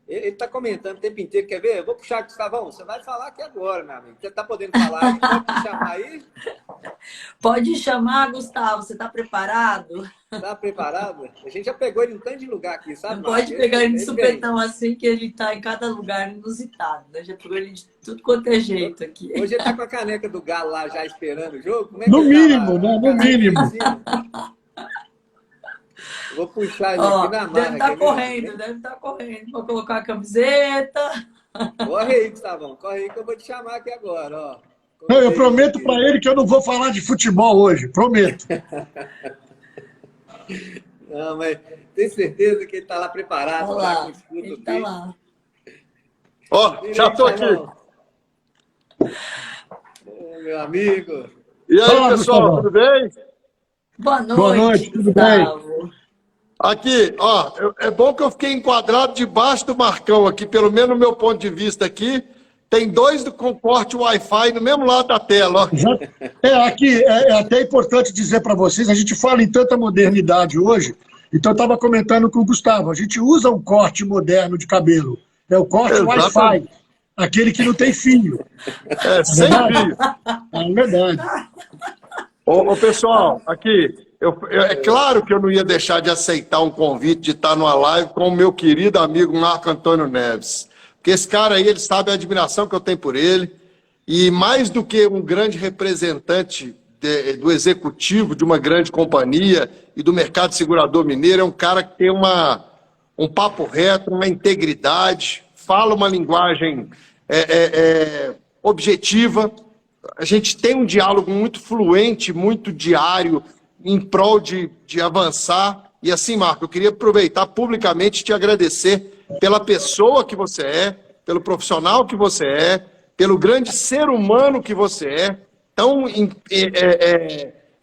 Ele está comentando o tempo inteiro, quer ver? Eu vou puxar, Gustavão, você vai falar aqui agora, meu amigo. Você está podendo falar aí? Pode me chamar aí? Pode chamar, Gustavo, você está preparado? Tá preparado? A gente já pegou ele em um tanto de lugar aqui, sabe? Não pode pegar ele de supetão assim, que ele está em cada lugar inusitado, né? Já pegou ele de tudo quanto é jeito aqui. Hoje ele tá com a caneca do Galo lá já esperando o jogo? Como é que No ele mínimo, tá lá? né? No mínimo. Vou puxar ele Ó, aqui na marra. deve estar correndo para colocar a camiseta. Corre aí, Gustavão, corre aí que eu vou te chamar aqui agora, ó. Não, eu prometo para ele que eu não vou falar de futebol hoje, prometo. Não, mas tenho certeza que ele tá lá preparado. Olha lá, tá com o escudo ele tá dele. lá. Ó, já tô aqui. Ô, meu amigo. E aí, Fala, pessoal, Gustavo. tudo bem? Boa noite, Boa noite, tudo Gustavo. Aqui, ó, é bom que eu fiquei enquadrado debaixo do Marcão aqui, pelo menos no meu ponto de vista aqui. Tem dois com porte Wi-Fi no mesmo lado da tela, ó. Aqui é até importante dizer para vocês, a gente fala em tanta modernidade hoje, então eu estava comentando com o Gustavo, a gente usa um corte moderno de cabelo, é o corte Exatamente. Wi-Fi, aquele que não tem fio. É, sem fio. É verdade. Ô, pessoal, aqui, é claro que eu não ia deixar de aceitar um convite de estar numa live com o meu querido amigo Marco Antônio Neves. Porque esse cara aí, ele sabe a admiração que eu tenho por ele. E mais do que um grande representante do executivo de uma grande companhia e do mercado segurador mineiro, é um cara que tem um papo reto, uma integridade, fala uma linguagem objetiva. A gente tem um diálogo muito fluente, muito diário, em prol de avançar. E assim, Marco, eu queria aproveitar publicamente e te agradecer pela pessoa que você é, pelo profissional que você é, pelo grande ser humano que você é, tão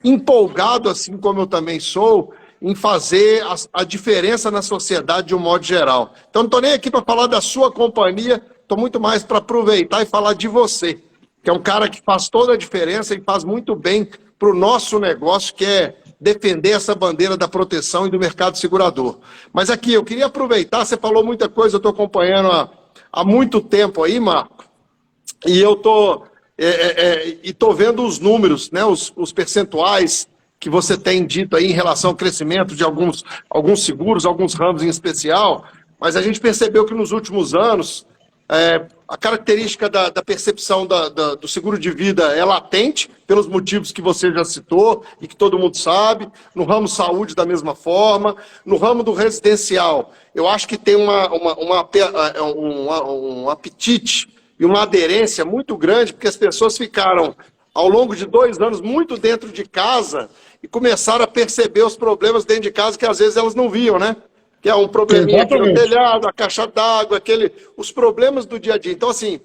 empolgado, assim como eu também sou, em fazer a diferença na sociedade de um modo geral. Então não estou nem aqui para falar da sua companhia, estou muito mais para aproveitar e falar de você, que é um cara que faz toda a diferença e faz muito bem para o nosso negócio, que é defender essa bandeira da proteção e do mercado segurador. Mas aqui, eu queria aproveitar, você falou muita coisa, eu estou acompanhando há muito tempo aí, Marco, e eu estou vendo os números, né, os percentuais que você tem dito aí em relação ao crescimento de alguns seguros, alguns ramos em especial, mas a gente percebeu que nos últimos anos a característica da percepção do seguro de vida é latente, pelos motivos que você já citou e que todo mundo sabe, no ramo saúde da mesma forma, no ramo do residencial, eu acho que tem um apetite e uma aderência muito grande, porque as pessoas ficaram, ao longo de 2 anos, muito dentro de casa e começaram a perceber os problemas dentro de casa que às vezes elas não viam, né? Que é um probleminha aqui no telhado, a caixa d'água, os problemas do dia a dia. Então, assim,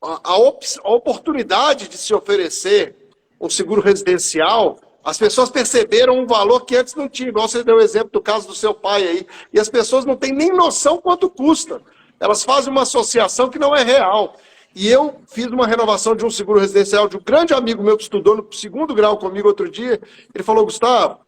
a oportunidade de se oferecer um seguro residencial, as pessoas perceberam um valor que antes não tinha, igual você deu o exemplo do caso do seu pai aí, e as pessoas não têm nem noção quanto custa. Elas fazem uma associação que não é real. E eu fiz uma renovação de um seguro residencial de um grande amigo meu que estudou no 2º grau comigo outro dia, ele falou, Gustavo,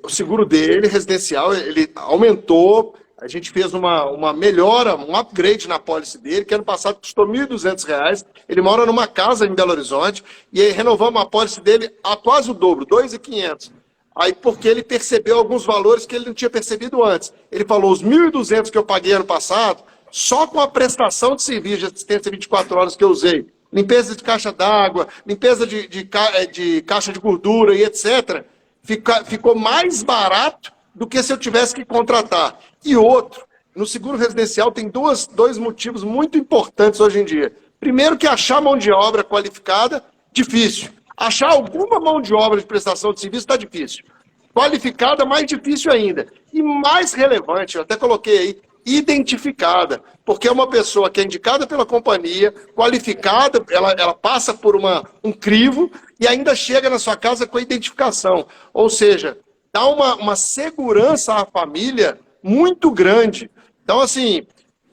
o seguro dele, residencial, ele aumentou, a gente fez uma melhora, um upgrade na pólice dele, que ano passado custou R$ 1.200, ele mora numa casa em Belo Horizonte, e aí renovamos a pólice dele a quase o dobro, R$ 2.500. Aí porque ele percebeu alguns valores que ele não tinha percebido antes. Ele falou, os R$ 1.200 que eu paguei ano passado, só com a prestação de serviço de assistência 24 horas que eu usei, limpeza de caixa d'água, limpeza de caixa de gordura e etc., ficou mais barato do que se eu tivesse que contratar. E outro, no seguro residencial tem dois motivos muito importantes hoje em dia. Primeiro que achar mão de obra qualificada, difícil. Achar alguma mão de obra de prestação de serviço está difícil. Qualificada, mais difícil ainda. E mais relevante, eu até coloquei aí, identificada, porque é uma pessoa que é indicada pela companhia, qualificada, ela passa por um crivo e ainda chega na sua casa com a identificação. Ou seja, dá uma segurança à família muito grande. Então, assim,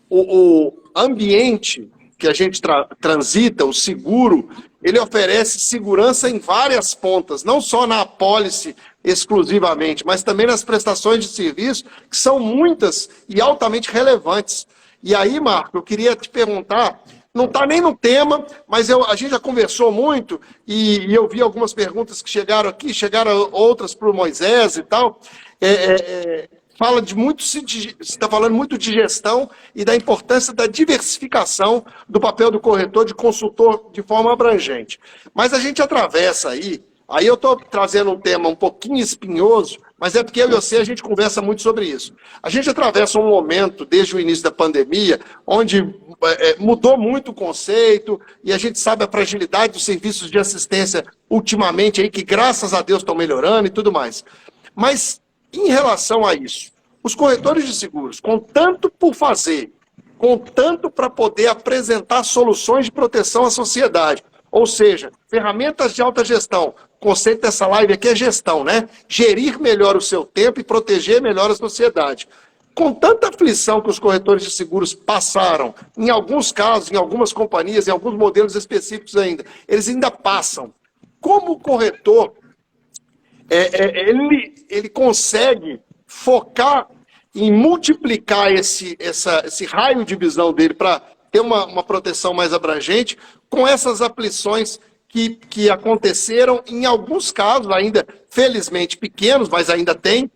o ambiente que a gente transita, o seguro, ele oferece segurança em várias pontas, não só na apólice exclusivamente, mas também nas prestações de serviço, que são muitas e altamente relevantes. E aí, Marco, eu queria te perguntar, não está nem no tema, mas a gente já conversou muito, e eu vi algumas perguntas que chegaram aqui, chegaram outras para o Moisés e tal, você está falando muito de gestão e da importância da diversificação do papel do corretor de consultor de forma abrangente. Mas a gente atravessa aí eu estou trazendo um tema um pouquinho espinhoso, mas é porque eu e você, a gente conversa muito sobre isso. A gente atravessa um momento, desde o início da pandemia, onde mudou muito o conceito, e a gente sabe a fragilidade dos serviços de assistência ultimamente, aí, que graças a Deus estão melhorando e tudo mais. Mas, em relação a isso, os corretores de seguros, com tanto por fazer, com tanto para poder apresentar soluções de proteção à sociedade, ou seja, ferramentas de alta gestão. O conceito dessa live aqui é gestão, né? Gerir melhor o seu tempo e proteger melhor a sociedade. Com tanta aflição que os corretores de seguros passaram, em alguns casos, em algumas companhias, em alguns modelos específicos ainda, eles ainda passam. Como o corretor, ele consegue focar em multiplicar esse raio de visão dele para ter uma proteção mais abrangente com essas aflições que aconteceram em alguns casos, ainda felizmente pequenos, mas ainda tem.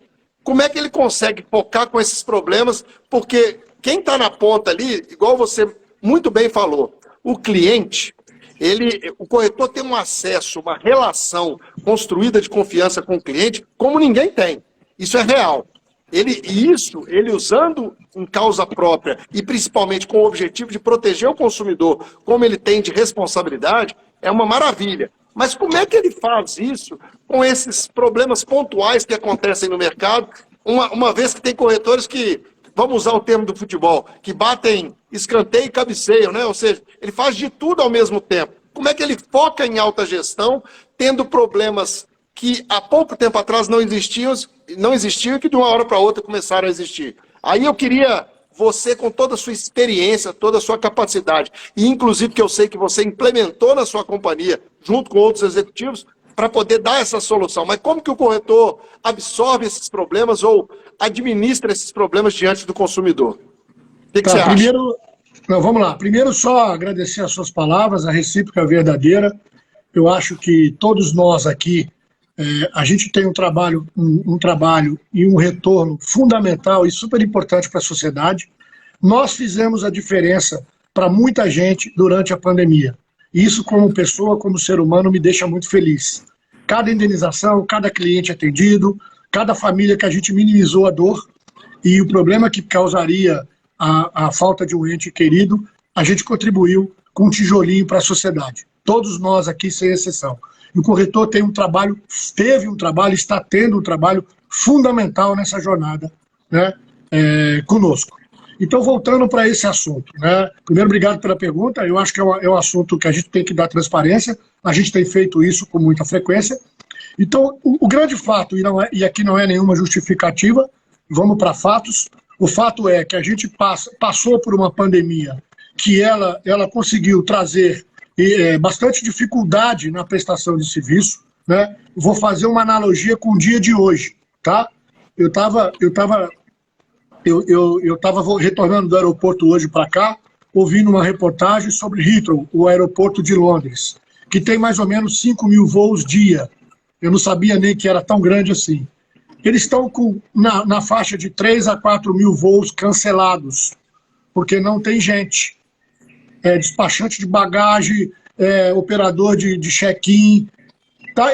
Como é que ele consegue focar com esses problemas? Porque quem está na ponta ali, igual você muito bem falou, o cliente, o corretor tem um acesso, uma relação construída de confiança com o cliente como ninguém tem. Isso é real. Ele usando em causa própria e principalmente com o objetivo de proteger o consumidor, como ele tem de responsabilidade, é uma maravilha. Mas como é que ele faz isso com esses problemas pontuais que acontecem no mercado, uma vez que tem corretores que, vamos usar o termo do futebol, que batem escanteio e cabeceiam, né? Ou seja, ele faz de tudo ao mesmo tempo. Como é que ele foca em alta gestão, tendo problemas que há pouco tempo atrás não existiam e que de uma hora para outra começaram a existir? Aí eu queria você, com toda a sua experiência, toda a sua capacidade, e inclusive que eu sei que você implementou na sua companhia, junto com outros executivos, para poder dar essa solução. Mas como que o corretor absorve esses problemas ou administra esses problemas diante do consumidor? O que você acha? Vamos lá. Primeiro, só agradecer as suas palavras, a recíproca verdadeira. Eu acho que todos nós aqui, a gente tem um trabalho e um retorno fundamental e super importante para a sociedade. Nós fizemos a diferença para muita gente durante a pandemia. Isso, como pessoa, como ser humano, me deixa muito feliz. Cada indenização, cada cliente atendido, cada família que a gente minimizou a dor e o problema que causaria a falta de um ente querido, a gente contribuiu com um tijolinho para a sociedade. Todos nós aqui, sem exceção. E o corretor teve um trabalho, está tendo um trabalho fundamental nessa jornada, né, conosco. Então, voltando para esse assunto, né, primeiro, obrigado pela pergunta. Eu acho que é um assunto que a gente tem que dar transparência. A gente tem feito isso com muita frequência. Então, o grande fato, e aqui não é nenhuma justificativa, vamos para fatos. O fato é que a gente passou por uma pandemia que ela conseguiu trazer bastante dificuldade na prestação de serviço, né? Vou fazer uma analogia com o dia de hoje, tá? Eu estava retornando do aeroporto hoje para cá, ouvindo uma reportagem sobre Heathrow, o aeroporto de Londres, que tem mais ou menos 5.000 voos dia. Eu não sabia nem que era tão grande assim. Eles estão na faixa de 3 a 4.000 voos cancelados, porque não tem gente. Despachante de bagagem, operador de check-in, tá?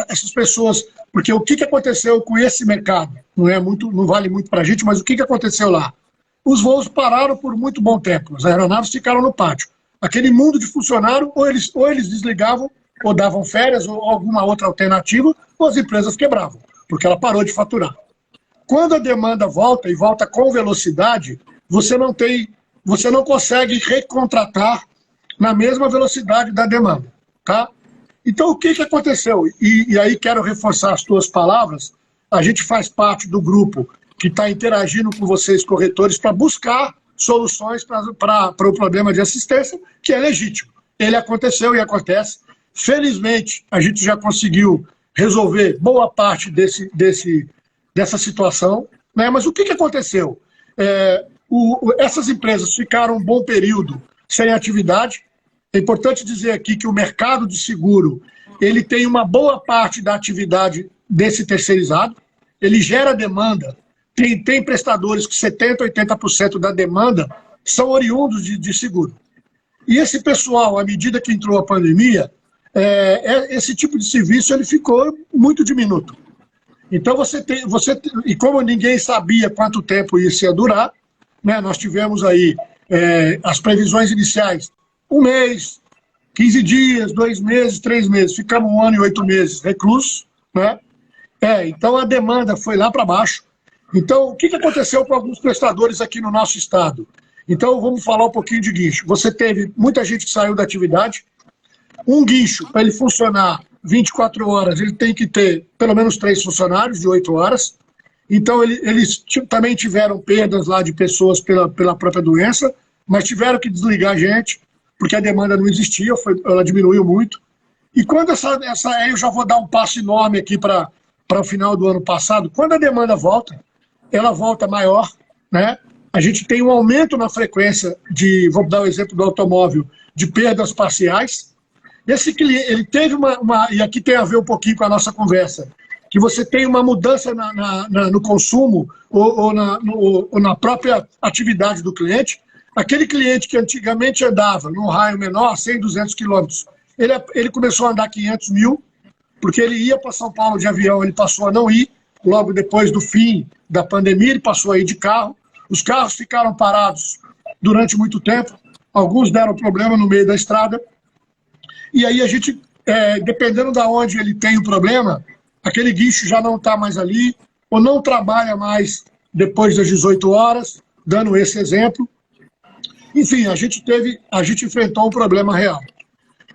Essas pessoas, porque o que aconteceu com esse mercado? Não vale muito para a gente, mas o que aconteceu lá? Os voos pararam por muito bom tempo, as aeronaves ficaram no pátio. Aquele mundo de funcionário, ou eles desligavam, ou davam férias, ou alguma outra alternativa, ou as empresas quebravam, porque ela parou de faturar. Quando a demanda volta, e volta com velocidade, você não consegue recontratar na mesma velocidade da demanda, tá? Então, o que aconteceu? E aí quero reforçar as tuas palavras. A gente faz parte do grupo que está interagindo com vocês, corretores, para buscar soluções para o problema de assistência, que é legítimo. ele aconteceu e acontece. Felizmente, a gente já conseguiu resolver boa parte dessa situação, né? Mas o que aconteceu? Essas empresas ficaram um bom período sem atividade. É importante dizer aqui que o mercado de seguro ele tem uma boa parte da atividade desse terceirizado, ele gera demanda, tem prestadores que 70%, 80% da demanda são oriundos de seguro. E esse pessoal, à medida que entrou a pandemia, esse tipo de serviço ele ficou muito diminuto. Então e como ninguém sabia quanto tempo isso ia durar, né, nós tivemos aí as previsões iniciais, 1 mês, 15 dias, 2 meses, 3 meses, ficamos 1 ano e 8 meses reclusos, né? Então a demanda foi lá para baixo. Então, o que aconteceu com alguns prestadores aqui no nosso estado? Então, vamos falar um pouquinho de guincho. Você teve muita gente que saiu da atividade. Um guincho, para ele funcionar 24 horas, ele tem que ter pelo menos 3 funcionários de 8 horas. Então, eles também tiveram perdas lá de pessoas pela própria doença, mas tiveram que desligar a gente, porque a demanda não existia, ela diminuiu muito. E quando eu já vou dar um passo enorme aqui para o final do ano passado, quando a demanda volta, ela volta maior, né? A gente tem um aumento na frequência vou dar o exemplo do automóvel, de perdas parciais. Esse cliente, ele teve e aqui tem a ver um pouquinho com a nossa conversa, que você tem uma mudança no consumo ou na própria atividade do cliente. Aquele cliente que antigamente andava num raio menor, 100, 200 quilômetros, ele começou a andar 500 mil, porque ele ia para São Paulo de avião, ele passou a não ir, logo depois do fim da pandemia, ele passou a ir de carro. Os carros ficaram parados durante muito tempo, alguns deram problema no meio da estrada, e aí a gente, dependendo de onde ele tem o problema, aquele guincho já não está mais ali, ou não trabalha mais depois das 18 horas, dando esse exemplo. Enfim, a gente enfrentou um problema real.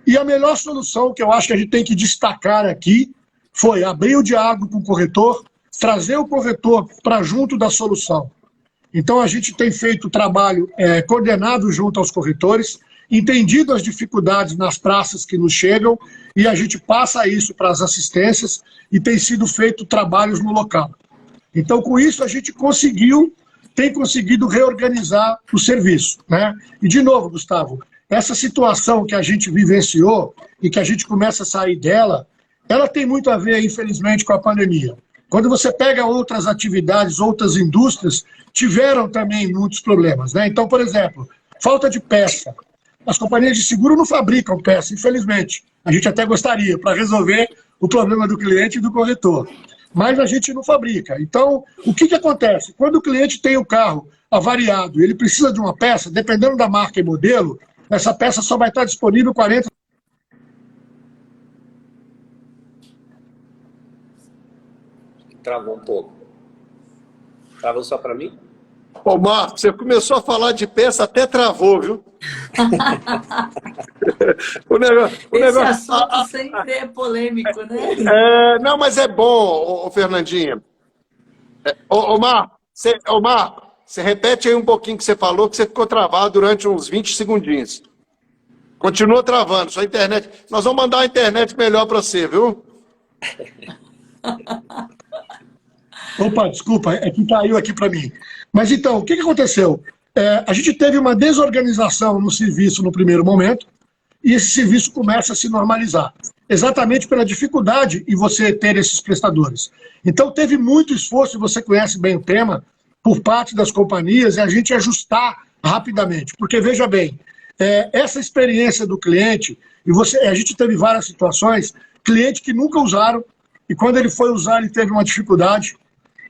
E a melhor solução que eu acho que a gente tem que destacar aqui foi abrir o diálogo com o corretor, trazer o corretor para junto da solução. Então, a gente tem feito trabalho coordenado junto aos corretores, entendido as dificuldades nas praças que nos chegam, e a gente passa isso para as assistências e tem sido feito trabalhos no local. Então, com isso, a gente tem conseguido reorganizar o serviço, né? E, de novo, Gustavo, essa situação que a gente vivenciou e que a gente começa a sair dela, ela tem muito a ver, infelizmente, com a pandemia. Quando você pega outras atividades, outras indústrias, tiveram também muitos problemas, né? Então, por exemplo, falta de peça. As companhias de seguro não fabricam peça, infelizmente. A gente até gostaria, para resolver o problema do cliente e do corretor. Mas a gente não fabrica. Então, o que acontece? Quando o cliente tem o carro avariado e ele precisa de uma peça, dependendo da marca e modelo, essa peça só vai estar disponível 40... Travou um pouco. Travou só para mim? Ô, Marco, você começou a falar de peça, até travou, viu? Esse assunto sempre é polêmico, né? Não, mas é bom, ô Fernandinha. Ô, Marco, você repete aí um pouquinho que você falou, que você ficou travado durante uns 20 segundinhos. Continua travando, sua internet. Nós vamos mandar a internet melhor para você, viu? Opa, desculpa, é que caiu aqui para mim. Mas então, o que aconteceu? A gente teve uma desorganização no serviço no primeiro momento, e esse serviço começa a se normalizar, exatamente pela dificuldade em você ter esses prestadores. Então teve muito esforço, e você conhece bem o tema, por parte das companhias, e a gente ajustar rapidamente. Porque, veja bem, essa experiência do cliente, a gente teve várias situações, cliente que nunca usaram, e quando ele foi usar, ele teve uma dificuldade.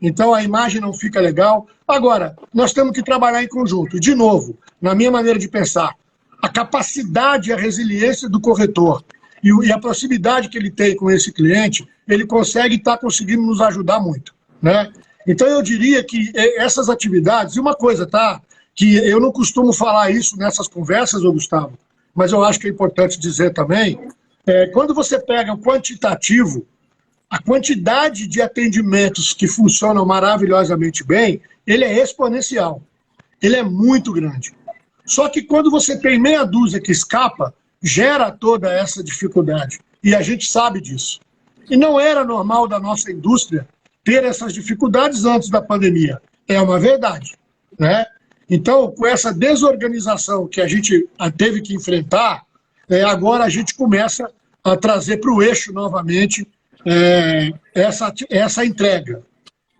Então a imagem não fica legal. Agora, nós temos que trabalhar em conjunto. E, de novo, na minha maneira de pensar, a capacidade e a resiliência do corretor e a proximidade que ele tem com esse cliente, ele está conseguindo nos ajudar muito, né? Então eu diria que essas atividades, e uma coisa, tá? Que eu não costumo falar isso nessas conversas, ô Gustavo, mas eu acho que é importante dizer também, quando você pega o quantitativo, a quantidade de atendimentos que funcionam maravilhosamente bem, ele é exponencial. Ele é muito grande. Só que quando você tem meia dúzia que escapa, gera toda essa dificuldade. E a gente sabe disso. E não era normal da nossa indústria ter essas dificuldades antes da pandemia. É uma verdade, né? Então, com essa desorganização que a gente teve que enfrentar, agora a gente começa a trazer para o eixo novamente essa entrega.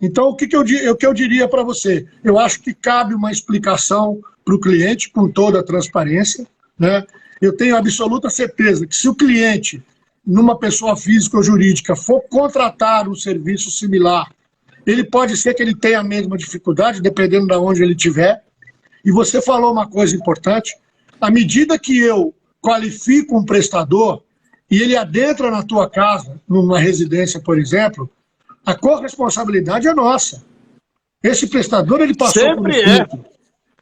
Então, o que eu diria para você? Eu acho que cabe uma explicação para o cliente com toda a transparência, né? Eu tenho absoluta certeza que se o cliente, numa pessoa física ou jurídica, for contratar um serviço similar, ele pode ser que ele tenha a mesma dificuldade, dependendo de onde ele estiver. E você falou uma coisa importante, à medida que eu qualifico um prestador e ele adentra na tua casa, numa residência, por exemplo, a corresponsabilidade é nossa. Esse prestador, ele passou por um filtro.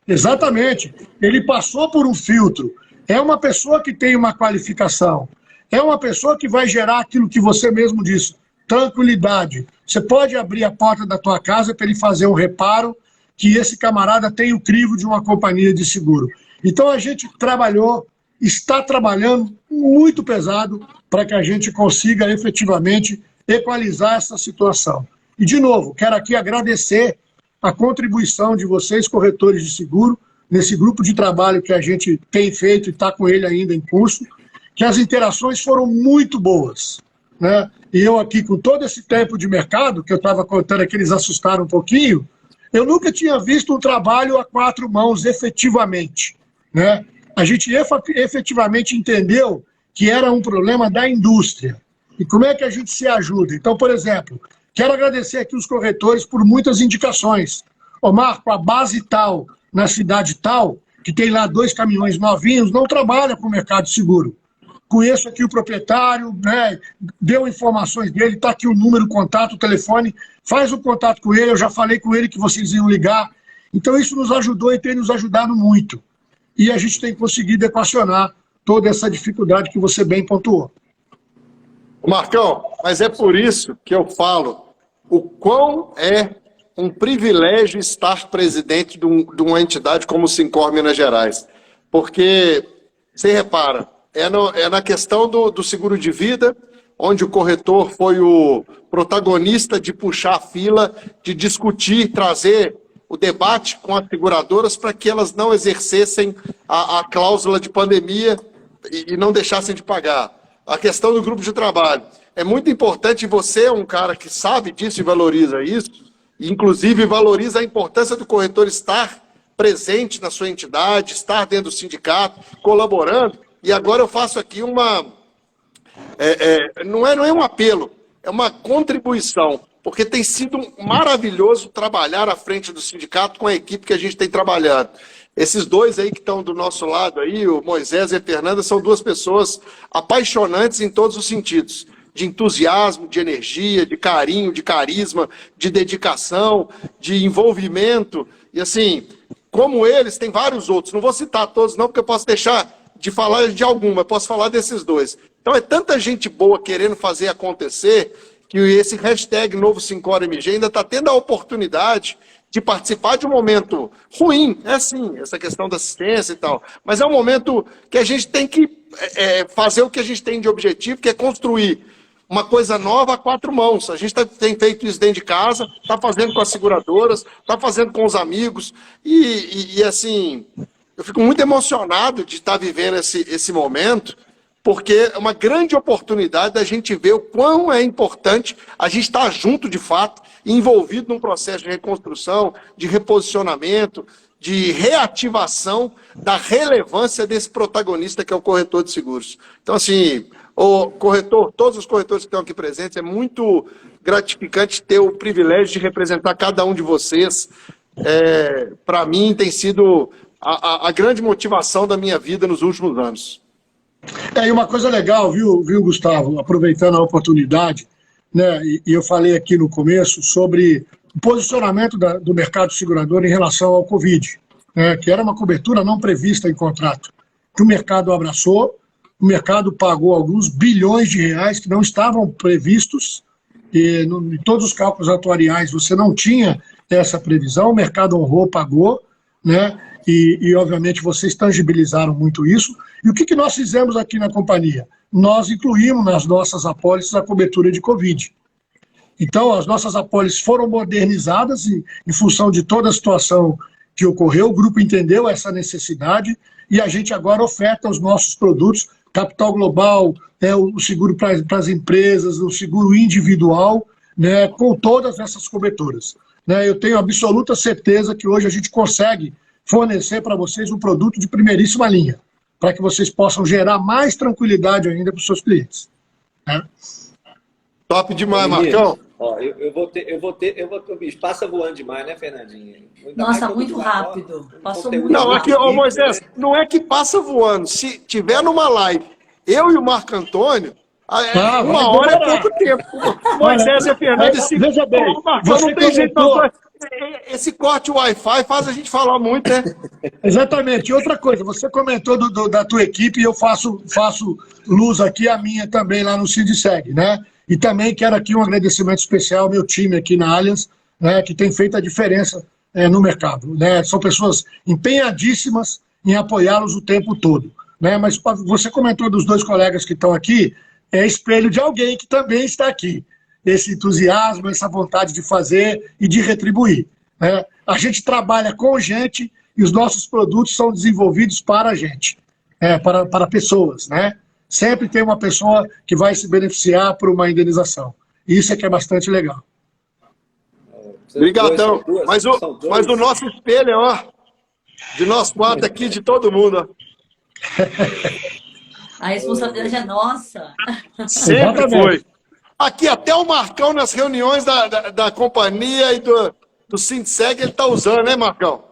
Exatamente. Ele passou por um filtro. É uma pessoa que tem uma qualificação. É uma pessoa que vai gerar aquilo que você mesmo disse, tranquilidade. Você pode abrir a porta da tua casa para ele fazer um reparo que esse camarada tem o crivo de uma companhia de seguro. Então a gente está trabalhando muito pesado para que a gente consiga efetivamente equalizar essa situação. E, de novo, quero aqui agradecer a contribuição de vocês, corretores de seguro, nesse grupo de trabalho que a gente tem feito e está com ele ainda em curso, que as interações foram muito boas, né? E eu aqui, com todo esse tempo de mercado, que eu estava contando aqui, eles assustaram um pouquinho, eu nunca tinha visto um trabalho a 4 mãos efetivamente, né? A gente efetivamente entendeu que era um problema da indústria. E como é que a gente se ajuda? Então, por exemplo, quero agradecer aqui os corretores por muitas indicações. Ô Marco, a base tal, na cidade tal, que tem lá 2 caminhões novinhos, não trabalha com o mercado seguro. Conheço aqui o proprietário, né, deu informações dele, está aqui o número, o contato, o telefone, faz o contato com ele, eu já falei com ele que vocês iam ligar. Então isso nos ajudou e tem nos ajudado muito. E a gente tem conseguido equacionar toda essa dificuldade que você bem pontuou. Marcão, mas é por isso que eu falo o quão é um privilégio estar presidente de uma entidade como o Sincor Minas Gerais. Porque, você repara, é na questão do seguro de vida, onde o corretor foi o protagonista de puxar a fila, de discutir, trazer o debate com as seguradoras para que elas não exercessem a cláusula de pandemia e não deixassem de pagar. A questão do grupo de trabalho. É muito importante, você é um cara que sabe disso e valoriza isso, e inclusive valoriza a importância do corretor estar presente na sua entidade, estar dentro do sindicato, colaborando. E agora eu faço aqui não é um apelo, é uma contribuição, porque tem sido maravilhoso trabalhar à frente do sindicato com a equipe que a gente tem trabalhado. Esses dois aí que estão do nosso lado aí, o Moisés e a Fernanda, são 2 pessoas apaixonantes em todos os sentidos. De entusiasmo, de energia, de carinho, de carisma, de dedicação, de envolvimento. E assim, como eles, tem vários outros. Não vou citar todos não, porque eu posso deixar de falar de alguma, eu posso falar desses 2. Então é tanta gente boa querendo fazer acontecer que esse hashtag Novo Sincor MG ainda está tendo a oportunidade de participar de um momento ruim, sim, essa questão da assistência e tal, mas é um momento que a gente tem que fazer o que a gente tem de objetivo, que é construir uma coisa nova a 4 mãos. A gente tem feito isso dentro de casa, está fazendo com as seguradoras, está fazendo com os amigos, e assim, eu fico muito emocionado de estar vivendo esse momento, porque é uma grande oportunidade da gente ver o quão é importante a gente estar junto de fato, envolvido num processo de reconstrução, de reposicionamento, de reativação da relevância desse protagonista que é o corretor de seguros. Então, assim, o corretor, todos os corretores que estão aqui presentes, é muito gratificante ter o privilégio de representar cada um de vocês. Para mim, tem sido a grande motivação da minha vida nos últimos anos. E uma coisa legal, viu, Gustavo, aproveitando a oportunidade, né, e eu falei aqui no começo sobre o posicionamento do mercado segurador em relação ao Covid, né, que era uma cobertura não prevista em contrato, que o mercado abraçou, o mercado pagou alguns bilhões de reais que não estavam previstos, e em todos os cálculos atuariais você não tinha essa previsão, o mercado honrou, pagou, né, e, obviamente, vocês tangibilizaram muito isso. E o que nós fizemos aqui na companhia? Nós incluímos nas nossas apólices a cobertura de Covid. Então, as nossas apólices foram modernizadas em função de toda a situação que ocorreu. O grupo entendeu essa necessidade e a gente agora oferta os nossos produtos, capital global, né, o seguro para as empresas, o seguro individual, né, com todas essas coberturas. Né, eu tenho absoluta certeza que hoje a gente consegue fornecer para vocês um produto de primeiríssima linha, para que vocês possam gerar mais tranquilidade ainda para os seus clientes. Né? Top demais, Marcão. Ó, o bicho passa voando demais, né, Fernandinho? Nossa, muito rápido. Passou muito Não, rápido. aqui, ô Moisés, não é que passa voando. Se tiver numa live, eu e o Marco Antônio, uma hora é pouco tempo. Moisés e a Fernanda, veja bem, Marcão, não tem jeito não. Esse corte Wi-Fi faz a gente falar muito, né? Exatamente. Outra coisa, você comentou da tua equipe e eu faço luz aqui, a minha também lá no Sindseg, né? E também quero aqui um agradecimento especial ao meu time aqui na Allianz, né, que tem feito a diferença no mercado. Né? São pessoas empenhadíssimas em apoiá-los o tempo todo. Né? Mas você comentou dos dois colegas que estão aqui, é espelho de alguém que também está aqui. Esse entusiasmo, essa vontade de fazer e de retribuir. Né? A gente trabalha com gente e os nossos produtos são desenvolvidos para a gente, para pessoas, né? Sempre tem uma pessoa que vai se beneficiar por uma indenização. Isso é que é bastante legal. Obrigadão. Mas o nosso espelho é, ó, de nós quatro aqui, de todo mundo. Ó. A responsabilidade é nossa. Sempre foi. Aqui, até o Marcão nas reuniões da companhia e do Sindseg, ele está usando, né, Marcão?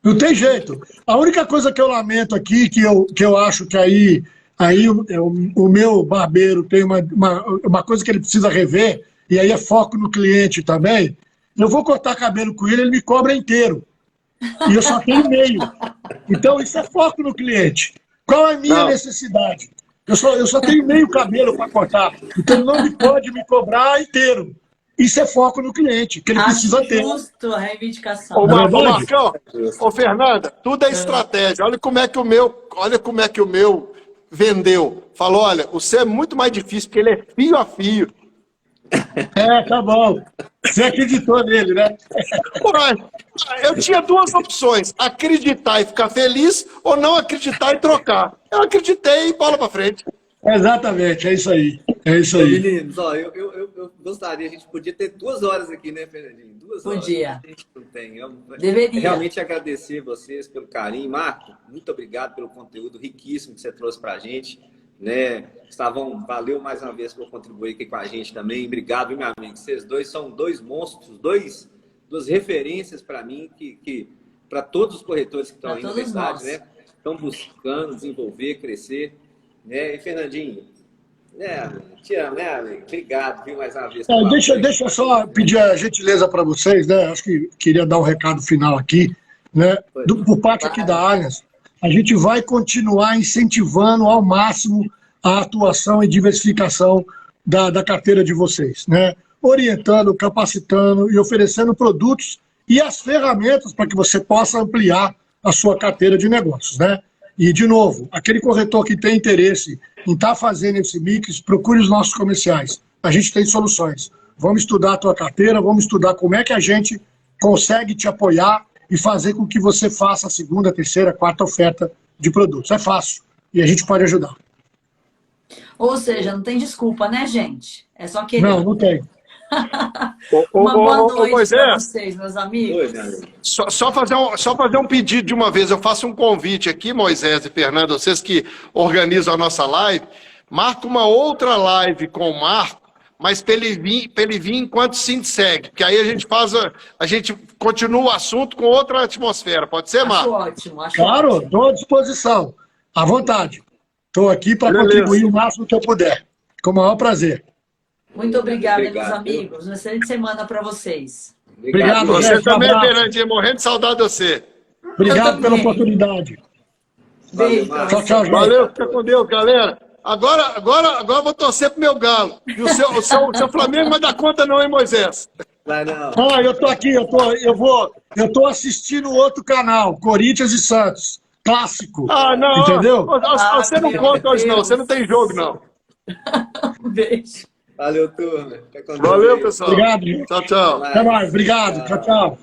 Não tem jeito. A única coisa que eu lamento aqui, que eu acho que aí o meu barbeiro tem uma coisa que ele precisa rever, e aí é foco no cliente também. Eu vou cortar cabelo com ele me cobra inteiro. E eu só tenho meio. Então, isso é foco no cliente. Qual é a minha necessidade? Eu só tenho meio cabelo para cortar. Então, ele não pode me cobrar inteiro. Isso é foco no cliente, que ele precisa ter. Justo a reivindicação. Ô, Marcão, ô, Fernanda, tudo é estratégia. Olha como é que o meu vendeu. Falou, olha, o seu é muito mais difícil, porque ele é fio a fio. Tá bom. Você acreditou nele, né? Eu tinha duas opções, acreditar e ficar feliz, ou não acreditar e trocar. Eu acreditei e bola pra frente. Exatamente, é isso aí. É isso aí. Meninos, ó, eu gostaria, a gente podia ter 2 horas aqui, né, Fernandinho? 2 horas. Podia. A gente não tem. Deveria. Realmente agradecer vocês pelo carinho. Marco, muito obrigado pelo conteúdo riquíssimo que você trouxe pra gente. Né? Gustavão, valeu mais uma vez por contribuir aqui com a gente também. Obrigado, meu amigo. Vocês dois são 2 monstros, duas referências para mim, que para todos os corretores que estão aí na cidade, né? Estão buscando desenvolver, crescer. Né? E Fernandinho, te amo, né, amigo? Obrigado, viu, mais uma vez. Deixa eu só pedir a gentileza para vocês, né? Acho que queria dar um recado final aqui, né? Por parte aqui da Allianz, a gente vai continuar incentivando ao máximo a atuação e diversificação da carteira de vocês, né? Orientando, capacitando e oferecendo produtos e as ferramentas para que você possa ampliar a sua carteira de negócios, né? E, de novo, aquele corretor que tem interesse em estar fazendo esse mix, procure os nossos comerciais. A gente tem soluções. Vamos estudar a tua carteira, vamos estudar como é que a gente consegue te apoiar e fazer com que você faça a segunda, terceira, quarta oferta de produtos. É fácil e a gente pode ajudar. Ou seja, não tem desculpa, né, gente? É só querer. Não tem. Uma boa noite para vocês, meus amigos. Só fazer um pedido de uma vez. Eu faço um convite aqui, Moisés e Fernando, vocês que organizam a nossa live, marca uma outra live com o Marco, mas para ele vir enquanto Sindseg, que aí a gente continua o assunto com outra atmosfera. Pode ser, Marco? Acho ótimo. Claro, estou à disposição. À vontade. Estou aqui para contribuir o máximo que eu puder. Com o maior prazer. Muito obrigada, meus amigos. Uma excelente semana para vocês. Obrigado, você também, Fernandinho. Morrendo de saudade de você. Obrigado pela oportunidade. Beijo. Tchau, gente. Valeu, fica com Deus, galera. Agora eu vou torcer pro meu galo. E o seu Flamengo não vai dar conta não, hein, Moisés? Vai não. Ah, eu tô aqui, eu tô assistindo outro canal, Corinthians e Santos. Clássico. Ah, não. Entendeu? Você não meu conta hoje, não. Deus. Você não tem jogo, não. Beijo. Valeu, turma. Fica com Deus Valeu, aí. pessoal. Obrigado, gente. Tchau, tchau. Até mais. Obrigado. Tchau, tchau.